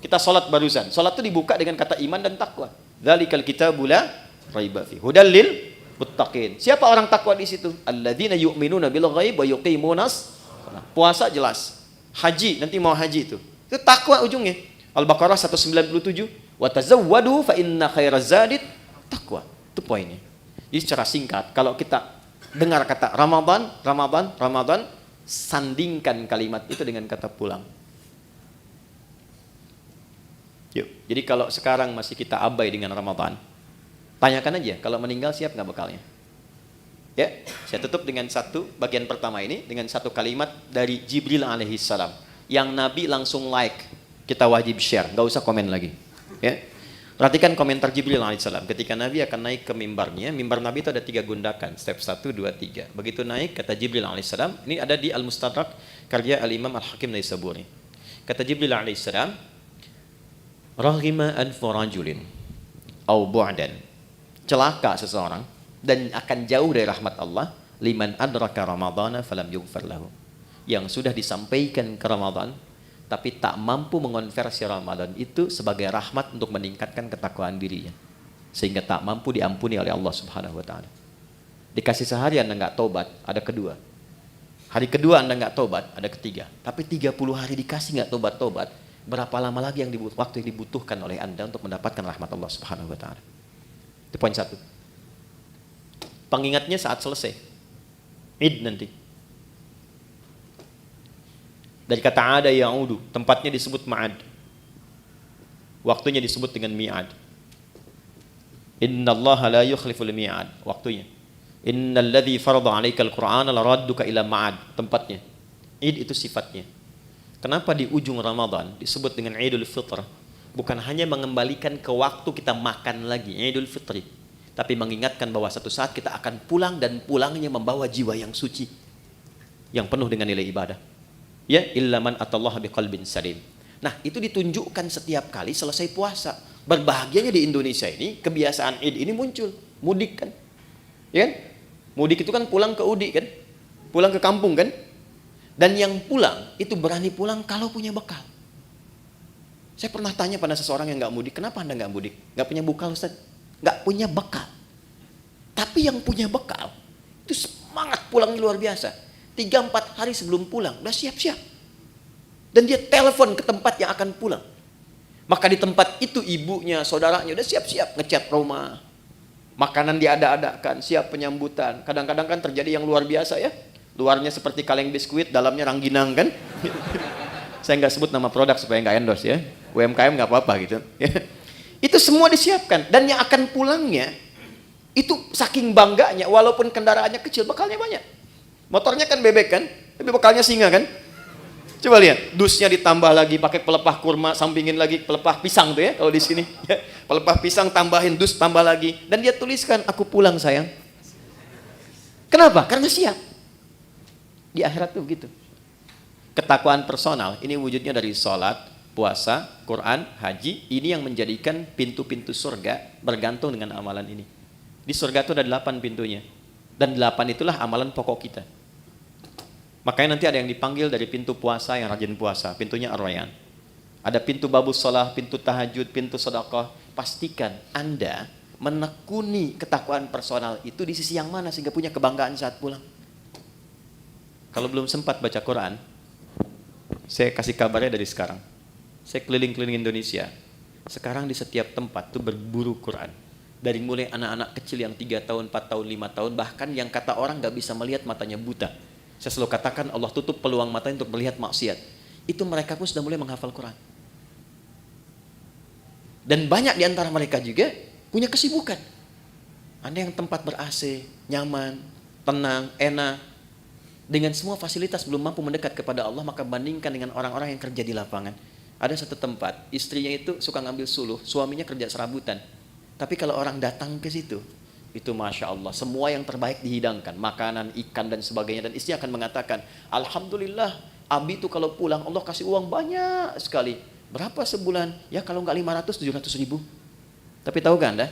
Kita sholat barusan, sholat itu dibuka dengan kata iman dan takwa. Dzalikal kitabu la raiba fi hudal lil muttaqin. Siapa orang takwa di situ? Alladzina yu'minuna bil ghaib wa yuqimunas shalah. Puasa jelas. Haji, nanti mau haji itu. Itu takwa ujungnya. Al-Baqarah 197, wa tazawwadu fa inna khairaz zadit taqwa. Itu poinnya. Jadi secara singkat, kalau kita dengar kata Ramadan, Ramadan, Ramadan, sandingkan kalimat itu dengan kata pulang. Yuk. Jadi kalau sekarang masih kita abai dengan Ramadan, tanyakan aja, kalau meninggal siap nggak bekalnya? Ya, saya tutup dengan satu bagian pertama ini dengan satu kalimat dari Jibril alaihissalam yang Nabi langsung like, kita wajib share, nggak usah komen lagi. Ya, perhatikan komentar Jibril alaihissalam ketika Nabi akan naik ke mimbarnya. Mimbar Nabi itu ada 3 gundakan, step 1, 2, 3. Begitu naik, kata Jibril alaihissalam, ini ada di Al-Mustadrak karya Al-Imam Al-Hakim Naisaburi. Kata Jibril alaihissalam, raghima anfu rajulin au bu'dan, celaka seseorang dan akan jauh dari rahmat Allah, liman adraka ramadhana falam yughfar lahu, yang sudah disampaikan ke Ramadan tapi tak mampu mengonversi Ramadan itu sebagai rahmat untuk meningkatkan ketakwaan dirinya, sehingga tak mampu diampuni oleh Allah Subhanahu wa taala. Dikasih sehari Anda nggak tobat, ada kedua. Hari kedua Anda nggak tobat, ada ketiga. Tapi 30 hari dikasih nggak tobat-tobat, berapa lama lagi waktu yang dibutuhkan oleh Anda untuk mendapatkan rahmat Allah Subhanahu wa taala? Itu poin 1. Pengingatnya saat selesai Id nanti. Dari kata ada ya'udu, tempatnya disebut ma'ad, waktunya disebut dengan mi'ad. Innallaha la yukhliful mi'ad, waktunya. Innal ladzi farada 'alaikal qur'ana laradduka ila ma'ad, tempatnya. Id itu sifatnya. Kenapa di ujung Ramadan disebut dengan Idul Fitr? Bukan hanya mengembalikan ke waktu kita makan lagi, Idul Fitri, tapi mengingatkan bahwa satu saat kita akan pulang, dan pulangnya membawa jiwa yang suci, yang penuh dengan nilai ibadah. Ya, illa man atallaha biqalbin salim. Nah, itu ditunjukkan setiap kali selesai puasa. Berbahagianya di Indonesia ini, kebiasaan Id ini muncul. Mudik kan? Ya kan? Mudik itu kan pulang ke Udi kan? Pulang ke kampung kan? Dan yang pulang, itu berani pulang kalau punya bekal. Saya pernah tanya pada seseorang yang nggak mudik, kenapa Anda nggak mudik? Nggak punya bekal, Ustaz? Nggak punya bekal. Tapi yang punya bekal, itu semangat pulangnya luar biasa. 3-4 hari sebelum pulang, udah siap-siap. Dan dia telepon ke tempat yang akan pulang. Maka di tempat itu ibunya, saudaranya udah siap-siap ngecat rumah. Makanan diada-adakan, siap penyambutan. Kadang-kadang kan terjadi yang luar biasa ya. Luarnya seperti kaleng biskuit, dalamnya rangginang kan. Saya nggak sebut nama produk supaya nggak endorse ya. UMKM nggak apa-apa gitu. Itu semua disiapkan. Dan yang akan pulangnya, itu saking bangganya, walaupun kendaraannya kecil, bekalnya banyak. Motornya kan bebek kan, tapi bekalnya singa kan. Coba lihat, dusnya ditambah lagi pakai pelepah kurma, sampingin lagi pelepah pisang tuh ya kalau di sini. Ya, pelepah pisang tambahin dus, tambah lagi, dan dia tuliskan, aku pulang sayang. Kenapa? Karena siap. Di akhirat tuh begitu. Ketakwaan personal ini wujudnya dari sholat, puasa, Quran, haji. Ini yang menjadikan pintu-pintu surga bergantung dengan amalan ini. Di surga itu ada 8 pintunya, dan 8 itulah amalan pokok kita. Makanya nanti ada yang dipanggil dari pintu puasa yang rajin puasa, pintunya Ar-Rayyan. Ada pintu babus sholah, pintu tahajud, pintu sedekah. Pastikan Anda menekuni ketakwaan personal itu di sisi yang mana sehingga punya kebanggaan saat pulang. Kalau belum sempat baca Quran, saya kasih kabarnya dari sekarang. Saya keliling-keliling Indonesia. Sekarang di setiap tempat tuh berburu Quran. Dari mulai anak-anak kecil yang 3 tahun, 4 tahun, 5 tahun, bahkan yang kata orang gak bisa melihat, matanya buta. Saya selalu katakan Allah tutup peluang matanya untuk melihat maksiat. Itu mereka pun sudah mulai menghafal Quran. Dan banyak di antara mereka juga punya kesibukan. Ada yang tempat ber-AC, nyaman, tenang, enak. Dengan semua fasilitas belum mampu mendekat kepada Allah, maka bandingkan dengan orang-orang yang kerja di lapangan. Ada satu tempat, istrinya itu suka ngambil suluh, suaminya kerja serabutan. Tapi kalau orang datang ke situ, Itu Masya Allah, semua yang terbaik dihidangkan, makanan, ikan dan sebagainya. Dan istri akan mengatakan, Alhamdulillah, Abi itu kalau pulang Allah kasih uang banyak sekali. Berapa sebulan? Ya kalau nggak 500, 700 ribu. Tapi tahu kan Anda,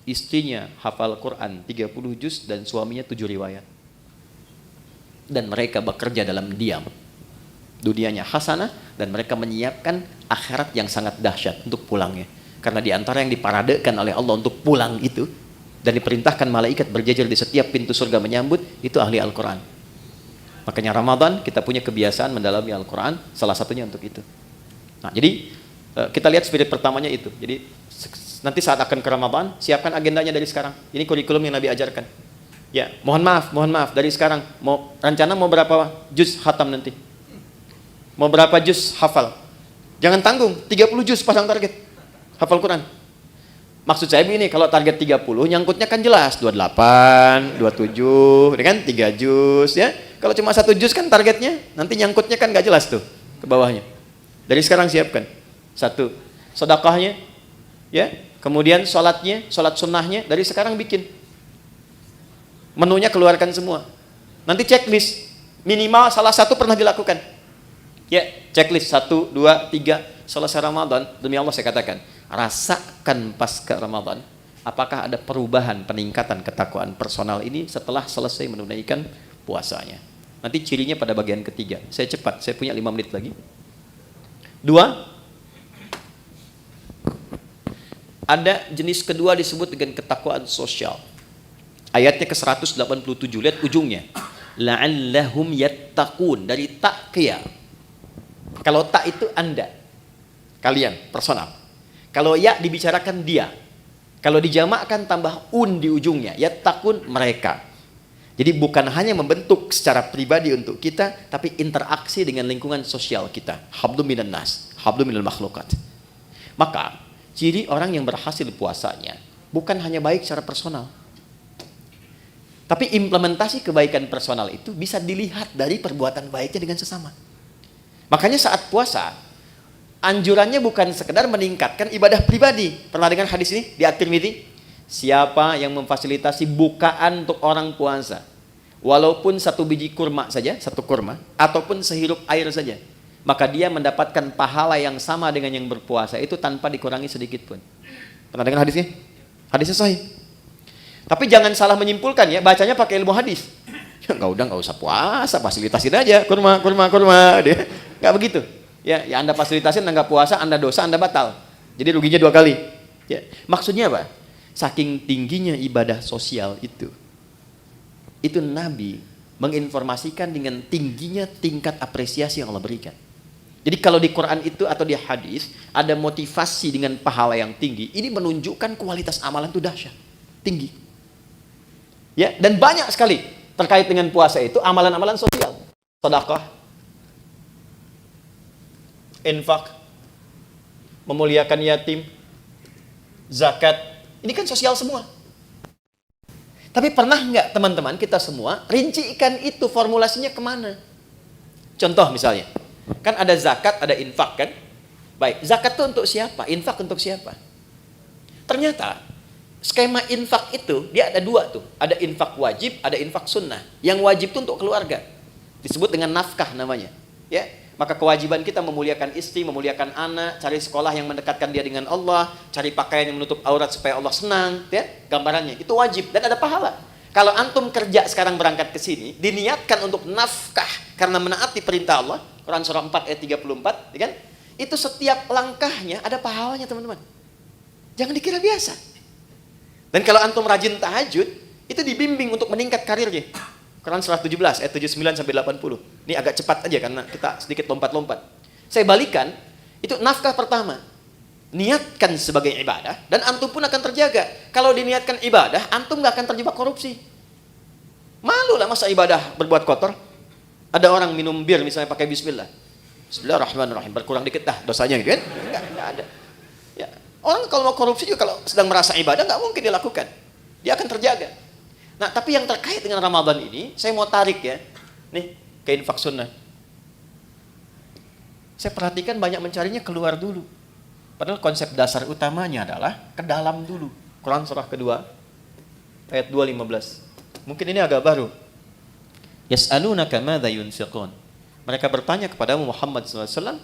istrinya hafal Quran 30 juz dan suaminya 7 riwayat. Dan mereka bekerja dalam diam. Dunianya hasanah dan mereka menyiapkan akhirat yang sangat dahsyat untuk pulangnya. Karena di antara yang diparadekan oleh Allah untuk pulang itu, dan diperintahkan malaikat berjajar di setiap pintu surga menyambut, itu ahli Al-Quran. Makanya Ramadan kita punya kebiasaan mendalami Al-Quran, salah satunya untuk itu. Nah, jadi kita lihat spirit pertamanya itu. Jadi nanti saat akan ke Ramadan, siapkan agendanya dari sekarang. Ini kurikulum yang Nabi ajarkan. Ya, mohon maaf dari sekarang. Rencana mau berapa juz khatam nanti? Mau berapa juz hafal? Jangan tanggung, 30 juz pasang target. Hafal Quran. Maksud saya begini, kalau target 30, nyangkutnya kan jelas, 28, 27, kan 3 juz ya. Kalau cuma 1 juz kan targetnya, nanti nyangkutnya kan nggak jelas tuh ke bawahnya. Dari sekarang siapkan. 1, sedekahnya ya, kemudian sholatnya, sholat sunnahnya dari sekarang bikin. Menunya keluarkan semua. Nanti checklist, minimal salah satu pernah dilakukan. Ya, checklist 1, 2, 3, selesai Ramadan, demi Allah saya katakan, rasakan pasca Ramadan, apakah ada perubahan, peningkatan ketakwaan personal ini setelah selesai menunaikan puasanya. Nanti cirinya pada bagian ketiga. Saya cepat, saya punya 5 menit lagi. 2, ada jenis kedua disebut dengan ketakwaan sosial. Ayatnya ke 187, lihat ujungnya. La'allahum yattaqun, dari taqiyah. Kalau tak itu Anda, kalian, personal. Kalau ya dibicarakan dia. Kalau dijamakkan tambah di ujungnya, yattaqun, mereka. Jadi bukan hanya membentuk secara pribadi untuk kita, tapi interaksi dengan lingkungan sosial kita. Hablum minan nas, hablum minal makhlukat. Maka ciri orang yang berhasil puasanya bukan hanya baik secara personal, tapi implementasi kebaikan personal itu bisa dilihat dari perbuatan baiknya dengan sesama. Makanya saat puasa, anjurannya bukan sekedar meningkatkan ibadah pribadi. Pernah dengar hadis ini di At-Tirmidzi? Siapa yang memfasilitasi bukaan untuk orang puasa, walaupun 1 biji kurma saja, 1 kurma, ataupun sehirup air saja, maka dia mendapatkan pahala yang sama dengan yang berpuasa itu tanpa dikurangi sedikit pun. Pernah dengar hadisnya? Hadisnya sahih. Tapi jangan salah menyimpulkan ya, bacanya pakai ilmu hadis. Ya nggak usah puasa, fasilitasin aja kurma. Dia nggak begitu. Ya Anda fasilitasin, Anda nggak puasa, Anda dosa, Anda batal. Jadi ruginya 2 kali. Ya, maksudnya apa? Saking tingginya ibadah sosial itu Nabi menginformasikan dengan tingginya tingkat apresiasi yang Allah berikan. Jadi kalau di Quran itu atau di hadis ada motivasi dengan pahala yang tinggi, ini menunjukkan kualitas amalan itu dahsyat, tinggi. Ya, dan banyak sekali terkait dengan puasa itu amalan-amalan sosial, sedekah, infak, memuliakan yatim, zakat, ini kan sosial semua. Tapi pernah nggak teman-teman kita semua rincikan itu formulasinya kemana? Contoh misalnya, kan ada zakat, ada infak kan? Baik, zakat itu untuk siapa? Infak untuk siapa? Ternyata skema infak itu dia ada 2 tuh, ada infak wajib, ada infak sunnah. Yang wajib itu untuk keluarga, disebut dengan nafkah namanya. Ya, maka kewajiban kita memuliakan istri, memuliakan anak, cari sekolah yang mendekatkan dia dengan Allah, cari pakaian yang menutup aurat supaya Allah senang, ya, gambarannya. Itu wajib dan ada pahala. Kalau antum kerja sekarang berangkat ke sini, diniatkan untuk nafkah karena menaati perintah Allah, Quran surah 4 ayat 34, ya kan? Itu setiap langkahnya ada pahalanya, teman-teman. Jangan dikira biasa. Dan kalau antum rajin tahajud, itu dibimbing untuk meningkat karirnya. Quran surah 17 ayat 79 sampai 80. Ini agak cepat aja karena kita sedikit lompat-lompat. Saya balikan, itu nafkah pertama. Niatkan sebagai ibadah dan antum pun akan terjaga. Kalau diniatkan ibadah, antum gak akan terjebak korupsi. Malu lah masa ibadah berbuat kotor. Ada orang minum bir misalnya pakai bismillah. Bismillahirrahmanirrahim, berkurang dikit dah dosanya gitu kan? Enggak ada. Ya. Orang kalau mau korupsi juga kalau sedang merasa ibadah gak mungkin dilakukan. Dia akan terjaga. Nah, tapi yang terkait dengan Ramadan ini, saya mau tarik ya, nih ke infak sunnah. Saya perhatikan banyak mencarinya keluar dulu. Padahal konsep dasar utamanya adalah ke dalam dulu. Quran surah kedua, Ayat 2:15. Mungkin ini agak baru. Yas'alunaka madza yunfiqun. Mereka bertanya kepada Muhammad SAW,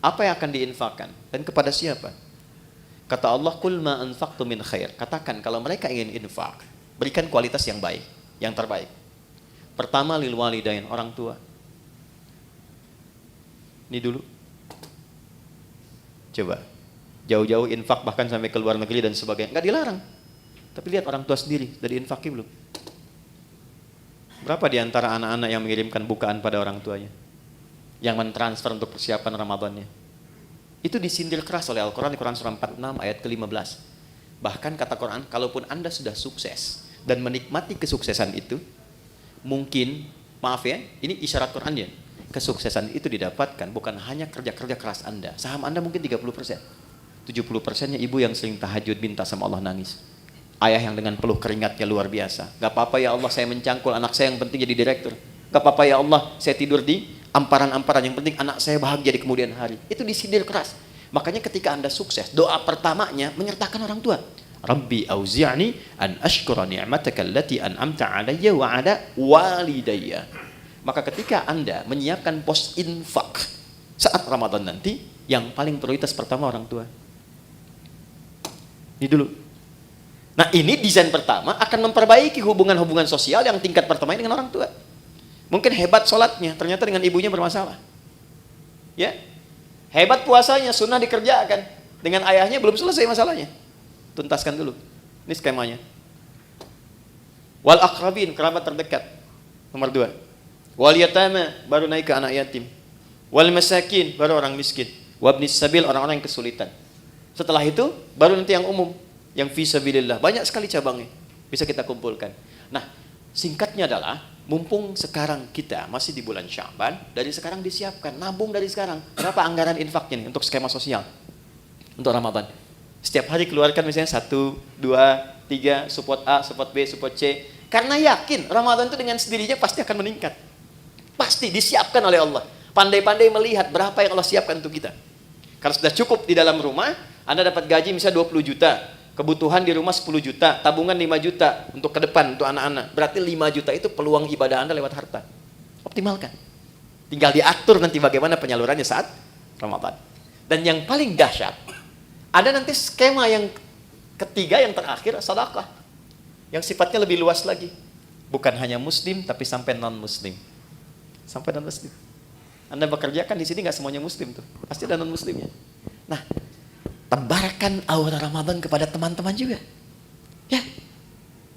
apa yang akan diinfakkan dan kepada siapa? Kata Allah, "Qul ma anfaqtu min khair." Katakan kalau mereka ingin infak, berikan kualitas yang baik, yang terbaik. Pertama, lil walidain, orang tua. Ini dulu. Coba. Jauh-jauh infak bahkan sampai ke luar negeri dan sebagainya. Enggak dilarang. Tapi lihat orang tua sendiri, sudah diinfaki belum? Berapa di antara anak-anak yang mengirimkan bukaan pada orang tuanya? Yang mentransfer untuk persiapan Ramadannya? Itu disindir keras oleh Al-Quran di Quran surah 46 ayat ke-15. Bahkan kata Quran, kalaupun Anda sudah sukses dan menikmati kesuksesan itu, mungkin, maaf ya, ini isyarat Quran ya, kesuksesan itu didapatkan bukan hanya kerja-kerja keras Anda. Saham Anda mungkin 30%. 70%-nya ibu yang sering tahajud minta sama Allah nangis. Ayah yang dengan peluh keringatnya luar biasa. Gak apa-apa ya Allah saya mencangkul anak saya yang penting jadi direktur. Gak apa-apa ya Allah saya tidur di amparan-amparan, yang penting anak saya bahagia di kemudian hari. Itu disindir keras. Makanya ketika Anda sukses, doa pertamanya menyertakan orang tua. Rabbi auzi'ni an ashkura ni'mataka allati an'amta alayya wa ala walidayya. Maka ketika Anda menyiapkan pos infak saat Ramadan nanti, yang paling prioritas pertama orang tua. Ini dulu. Nah, ini desain pertama akan memperbaiki hubungan-hubungan sosial yang tingkat pertama dengan orang tua. Mungkin hebat sholatnya, ternyata dengan ibunya bermasalah. Ya, hebat puasanya, sunnah dikerjakan, dengan ayahnya belum selesai masalahnya. Tuntaskan dulu. Ini skemanya. Wal aqrabin, kerabat terdekat. Nomor 2. Wal yatama, baru naik ke anak yatim. Wal masakin, baru orang miskin. Wabnis sabil, orang-orang yang kesulitan. Setelah itu, baru nanti yang umum. Yang fisabilillah, banyak sekali cabangnya bisa kita kumpulkan. Nah, singkatnya adalah mumpung sekarang kita masih di bulan Sya'ban, dari sekarang disiapkan, nabung dari sekarang. Berapa anggaran infaknya nih untuk skema sosial untuk Ramadan? Setiap hari keluarkan misalnya 1, 2, 3, support A, support B, support C. Karena yakin Ramadan itu dengan sendirinya pasti akan meningkat. Pasti disiapkan oleh Allah. Pandai-pandai melihat berapa yang Allah siapkan untuk kita. Kalau sudah cukup di dalam rumah, Anda dapat gaji misalnya 20 juta. Kebutuhan di rumah 10 juta, tabungan 5 juta untuk ke depan, untuk anak-anak. Berarti 5 juta itu peluang ibadah Anda lewat harta. Optimalkan. Tinggal diatur nanti bagaimana penyalurannya saat Ramadan. Dan yang paling dahsyat, ada nanti skema yang ketiga, yang terakhir, sedekah. Yang sifatnya lebih luas lagi. Bukan hanya muslim, tapi sampai non-muslim. Sampai non-muslim. Anda bekerja kan di sini nggak semuanya muslim tuh. Pasti ada non-muslimnya. Nah, tebarkan aura Ramadan kepada teman-teman juga. Ya.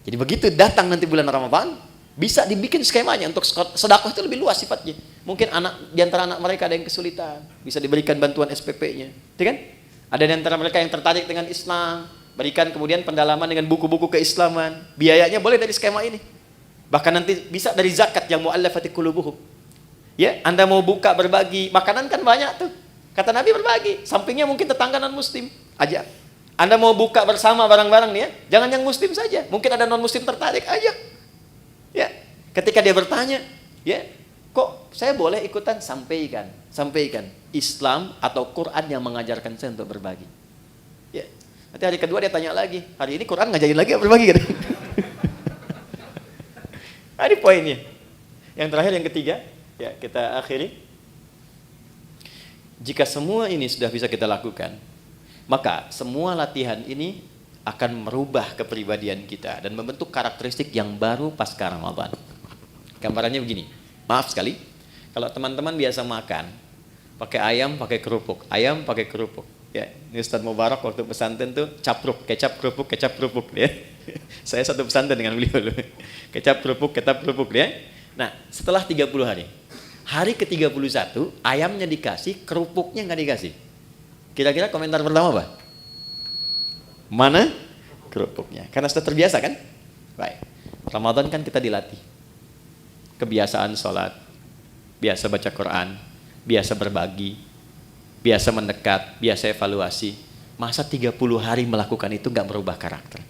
Jadi begitu datang nanti bulan Ramadan, bisa dibikin skemanya untuk sedekah itu lebih luas sifatnya. Mungkin di antara anak mereka ada yang kesulitan, bisa diberikan bantuan SPP-nya. Ya kan? Ada di antara mereka yang tertarik dengan Islam, berikan kemudian pendalaman dengan buku-buku keislaman. Biayanya boleh dari skema ini. Bahkan nanti bisa dari zakat yang mu'allafati qulubuhum. Ya, Anda mau buka berbagi, makanan kan banyak tuh. Kata Nabi berbagi, sampingnya mungkin tetangga non-muslim, ajak. Anda mau buka bersama barang-barang nih ya, jangan yang muslim saja. Mungkin ada non-muslim tertarik, ajak. Ya, ketika dia bertanya, ya, kok saya boleh ikutan? Sampaikan. Islam atau Quran yang mengajarkan saya untuk berbagi. Ya, nanti hari kedua dia tanya lagi, hari ini Quran ngajarin lagi berbagi kan? Ini poinnya. Yang terakhir, yang ketiga, ya kita akhiri. Jika semua ini sudah bisa kita lakukan, maka semua latihan ini akan merubah kepribadian kita dan membentuk karakteristik yang baru pasca Ramadan. Gambarannya begini, maaf sekali, kalau teman-teman biasa makan, pakai ayam, pakai kerupuk, Ya, ini Ustaz Mubarak waktu pesantren tuh capruk, kecap kerupuk, ya. Saya satu pesantren dengan beliau loh. Kecap kerupuk, ya. Nah, setelah 30 hari. Hari ke-31, ayamnya dikasih, kerupuknya nggak dikasih. Kira-kira komentar pertama apa? Mana kerupuknya? Karena sudah terbiasa kan? Baik. Ramadan kan kita dilatih. Kebiasaan sholat, biasa baca Quran, biasa berbagi, biasa mendekat, biasa evaluasi. Masa 30 hari melakukan itu nggak merubah karakter?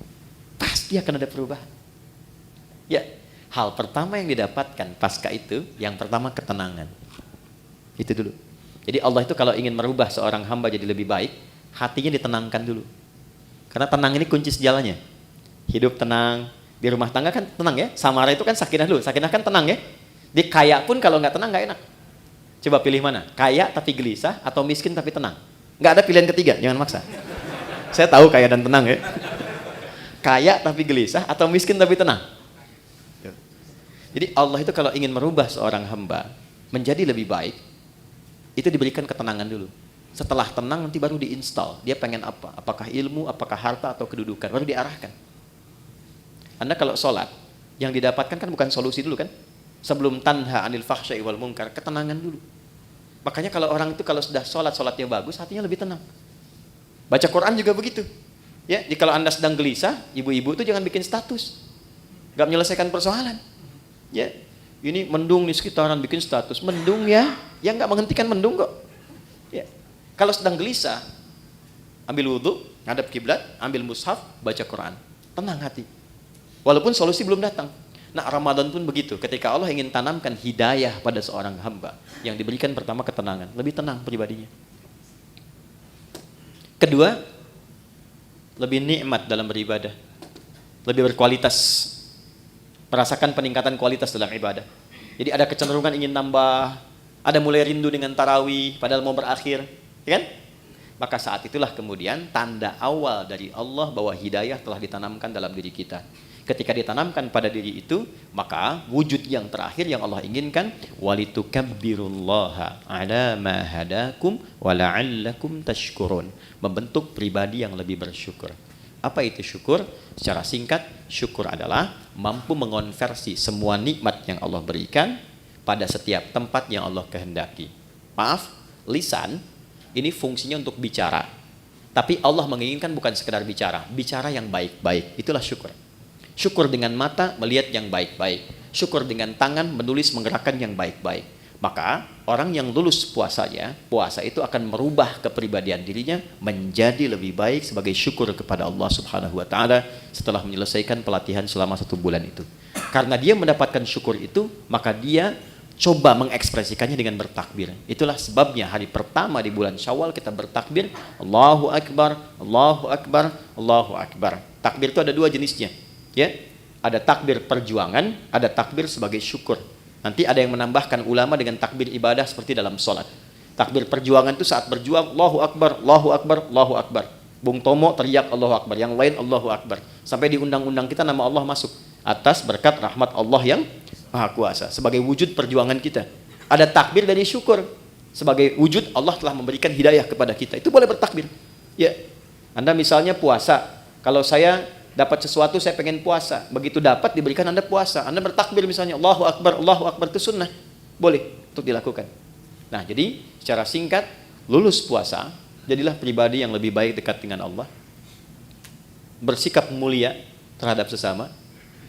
Pasti akan ada perubahan. Ya. Hal pertama yang didapatkan pasca itu, yang pertama ketenangan. Itu dulu. Jadi Allah itu kalau ingin merubah seorang hamba jadi lebih baik, hatinya ditenangkan dulu. Karena tenang ini kunci sejalannya. Hidup tenang, Di rumah tangga kan tenang ya. Samara itu kan sakinah dulu. Sakinah kan tenang ya. Di kaya pun kalau nggak tenang nggak enak. Coba pilih mana? Kaya tapi gelisah atau miskin tapi tenang? Nggak ada pilihan ketiga, jangan maksa. Saya tahu kaya dan tenang ya. Kaya tapi gelisah atau miskin tapi tenang? Jadi Allah itu kalau ingin merubah seorang hamba menjadi lebih baik, itu diberikan ketenangan dulu. Setelah tenang nanti baru diinstal. Dia pengen apa? Apakah ilmu, apakah harta atau kedudukan? Baru diarahkan. Anda kalau sholat, yang didapatkan kan bukan solusi dulu kan? Sebelum tanha anil fahsya'i wal munkar, ketenangan dulu. Makanya kalau orang itu kalau sudah sholat, sholatnya bagus, hatinya lebih tenang. Baca Quran juga begitu. Ya, jadi kalau Anda sedang gelisah, ibu-ibu itu jangan bikin status. Gak menyelesaikan persoalan. Ya, ini mendung di sekitaran bikin status. Mendung ya, yang gak menghentikan mendung kok. Ya. Kalau sedang gelisah, ambil wudhu, ngadap kiblat, ambil mushaf, baca Quran. Tenang hati. Walaupun solusi belum datang. Nah, Ramadan pun begitu. Ketika Allah ingin tanamkan hidayah pada seorang hamba, yang diberikan pertama ketenangan, lebih tenang pribadinya. Kedua, lebih nikmat dalam beribadah, lebih berkualitas, merasakan peningkatan kualitas dalam ibadah. Jadi ada kecenderungan ingin nambah, ada mulai rindu dengan tarawih, padahal mau berakhir, ya kan? Maka saat itulah kemudian tanda awal dari Allah bahwa hidayah telah ditanamkan dalam diri kita. Ketika ditanamkan pada diri itu, maka wujud yang terakhir yang Allah inginkan, walitukabbirullaha ala ma hadakum wa la'allakum tashkurun. Membentuk pribadi yang lebih bersyukur. Apa itu syukur? Secara singkat, syukur adalah mampu mengonversi semua nikmat yang Allah berikan pada setiap tempat yang Allah kehendaki. Maaf, lisan ini fungsinya untuk bicara. Tapi Allah menginginkan bukan sekedar bicara, bicara yang baik-baik. Itulah syukur. Syukur dengan mata melihat yang baik-baik. Syukur dengan tangan menulis menggerakkan yang baik-baik. Maka orang yang lulus puasanya, puasa itu akan merubah kepribadian dirinya menjadi lebih baik sebagai syukur kepada Allah Subhanahu wa taala setelah menyelesaikan pelatihan selama 1 bulan itu. Karena dia mendapatkan syukur itu, maka dia coba mengekspresikannya dengan bertakbir. Itulah sebabnya hari pertama di bulan Syawal kita bertakbir, Allahu Akbar, Allahu Akbar, Allahu Akbar. Takbir itu ada 2 jenisnya. Ya, ada takbir perjuangan, ada takbir sebagai syukur. Nanti ada yang menambahkan ulama dengan takbir ibadah seperti dalam sholat. Takbir perjuangan itu saat berjuang, Allahu Akbar, Allahu Akbar, Allahu Akbar. Bung Tomo teriak Allahu Akbar, yang lain Allahu Akbar. Sampai di undang-undang kita nama Allah masuk. Atas berkat rahmat Allah yang Maha Kuasa. Sebagai wujud perjuangan kita. Ada takbir dari syukur. Sebagai wujud Allah telah memberikan hidayah kepada kita. Itu boleh bertakbir. Ya, Anda misalnya puasa. Kalau saya dapat sesuatu, saya pengen puasa. Begitu dapat, diberikan Anda puasa. Anda bertakbir misalnya, Allahu Akbar, itu sunnah. Boleh untuk dilakukan. Nah, jadi secara singkat, lulus puasa, jadilah pribadi yang lebih baik dekat dengan Allah. Bersikap mulia terhadap sesama.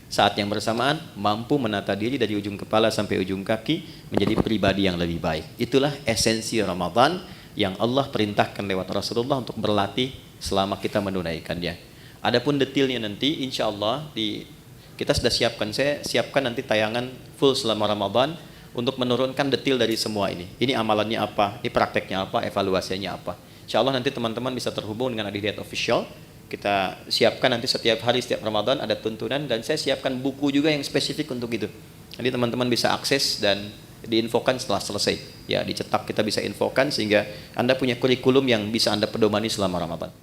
Saat yang bersamaan, mampu menata diri dari ujung kepala sampai ujung kaki, menjadi pribadi yang lebih baik. Itulah esensi Ramadan yang Allah perintahkan lewat Rasulullah untuk berlatih selama kita menunaikannya. Adapun detailnya nanti insya Allah kita sudah siapkan. Saya siapkan nanti tayangan full selama Ramadan untuk menurunkan detail dari semua ini. Ini amalannya apa, ini prakteknya apa, evaluasinya apa. Insya Allah nanti teman-teman bisa terhubung dengan Adi Hidayat Official. Kita siapkan nanti setiap hari, setiap Ramadan ada tuntunan. Dan saya siapkan buku juga yang spesifik untuk itu. Nanti teman-teman bisa akses dan diinfokan setelah selesai. Ya, dicetak kita bisa infokan sehingga Anda punya kurikulum yang bisa Anda pedomani selama Ramadan.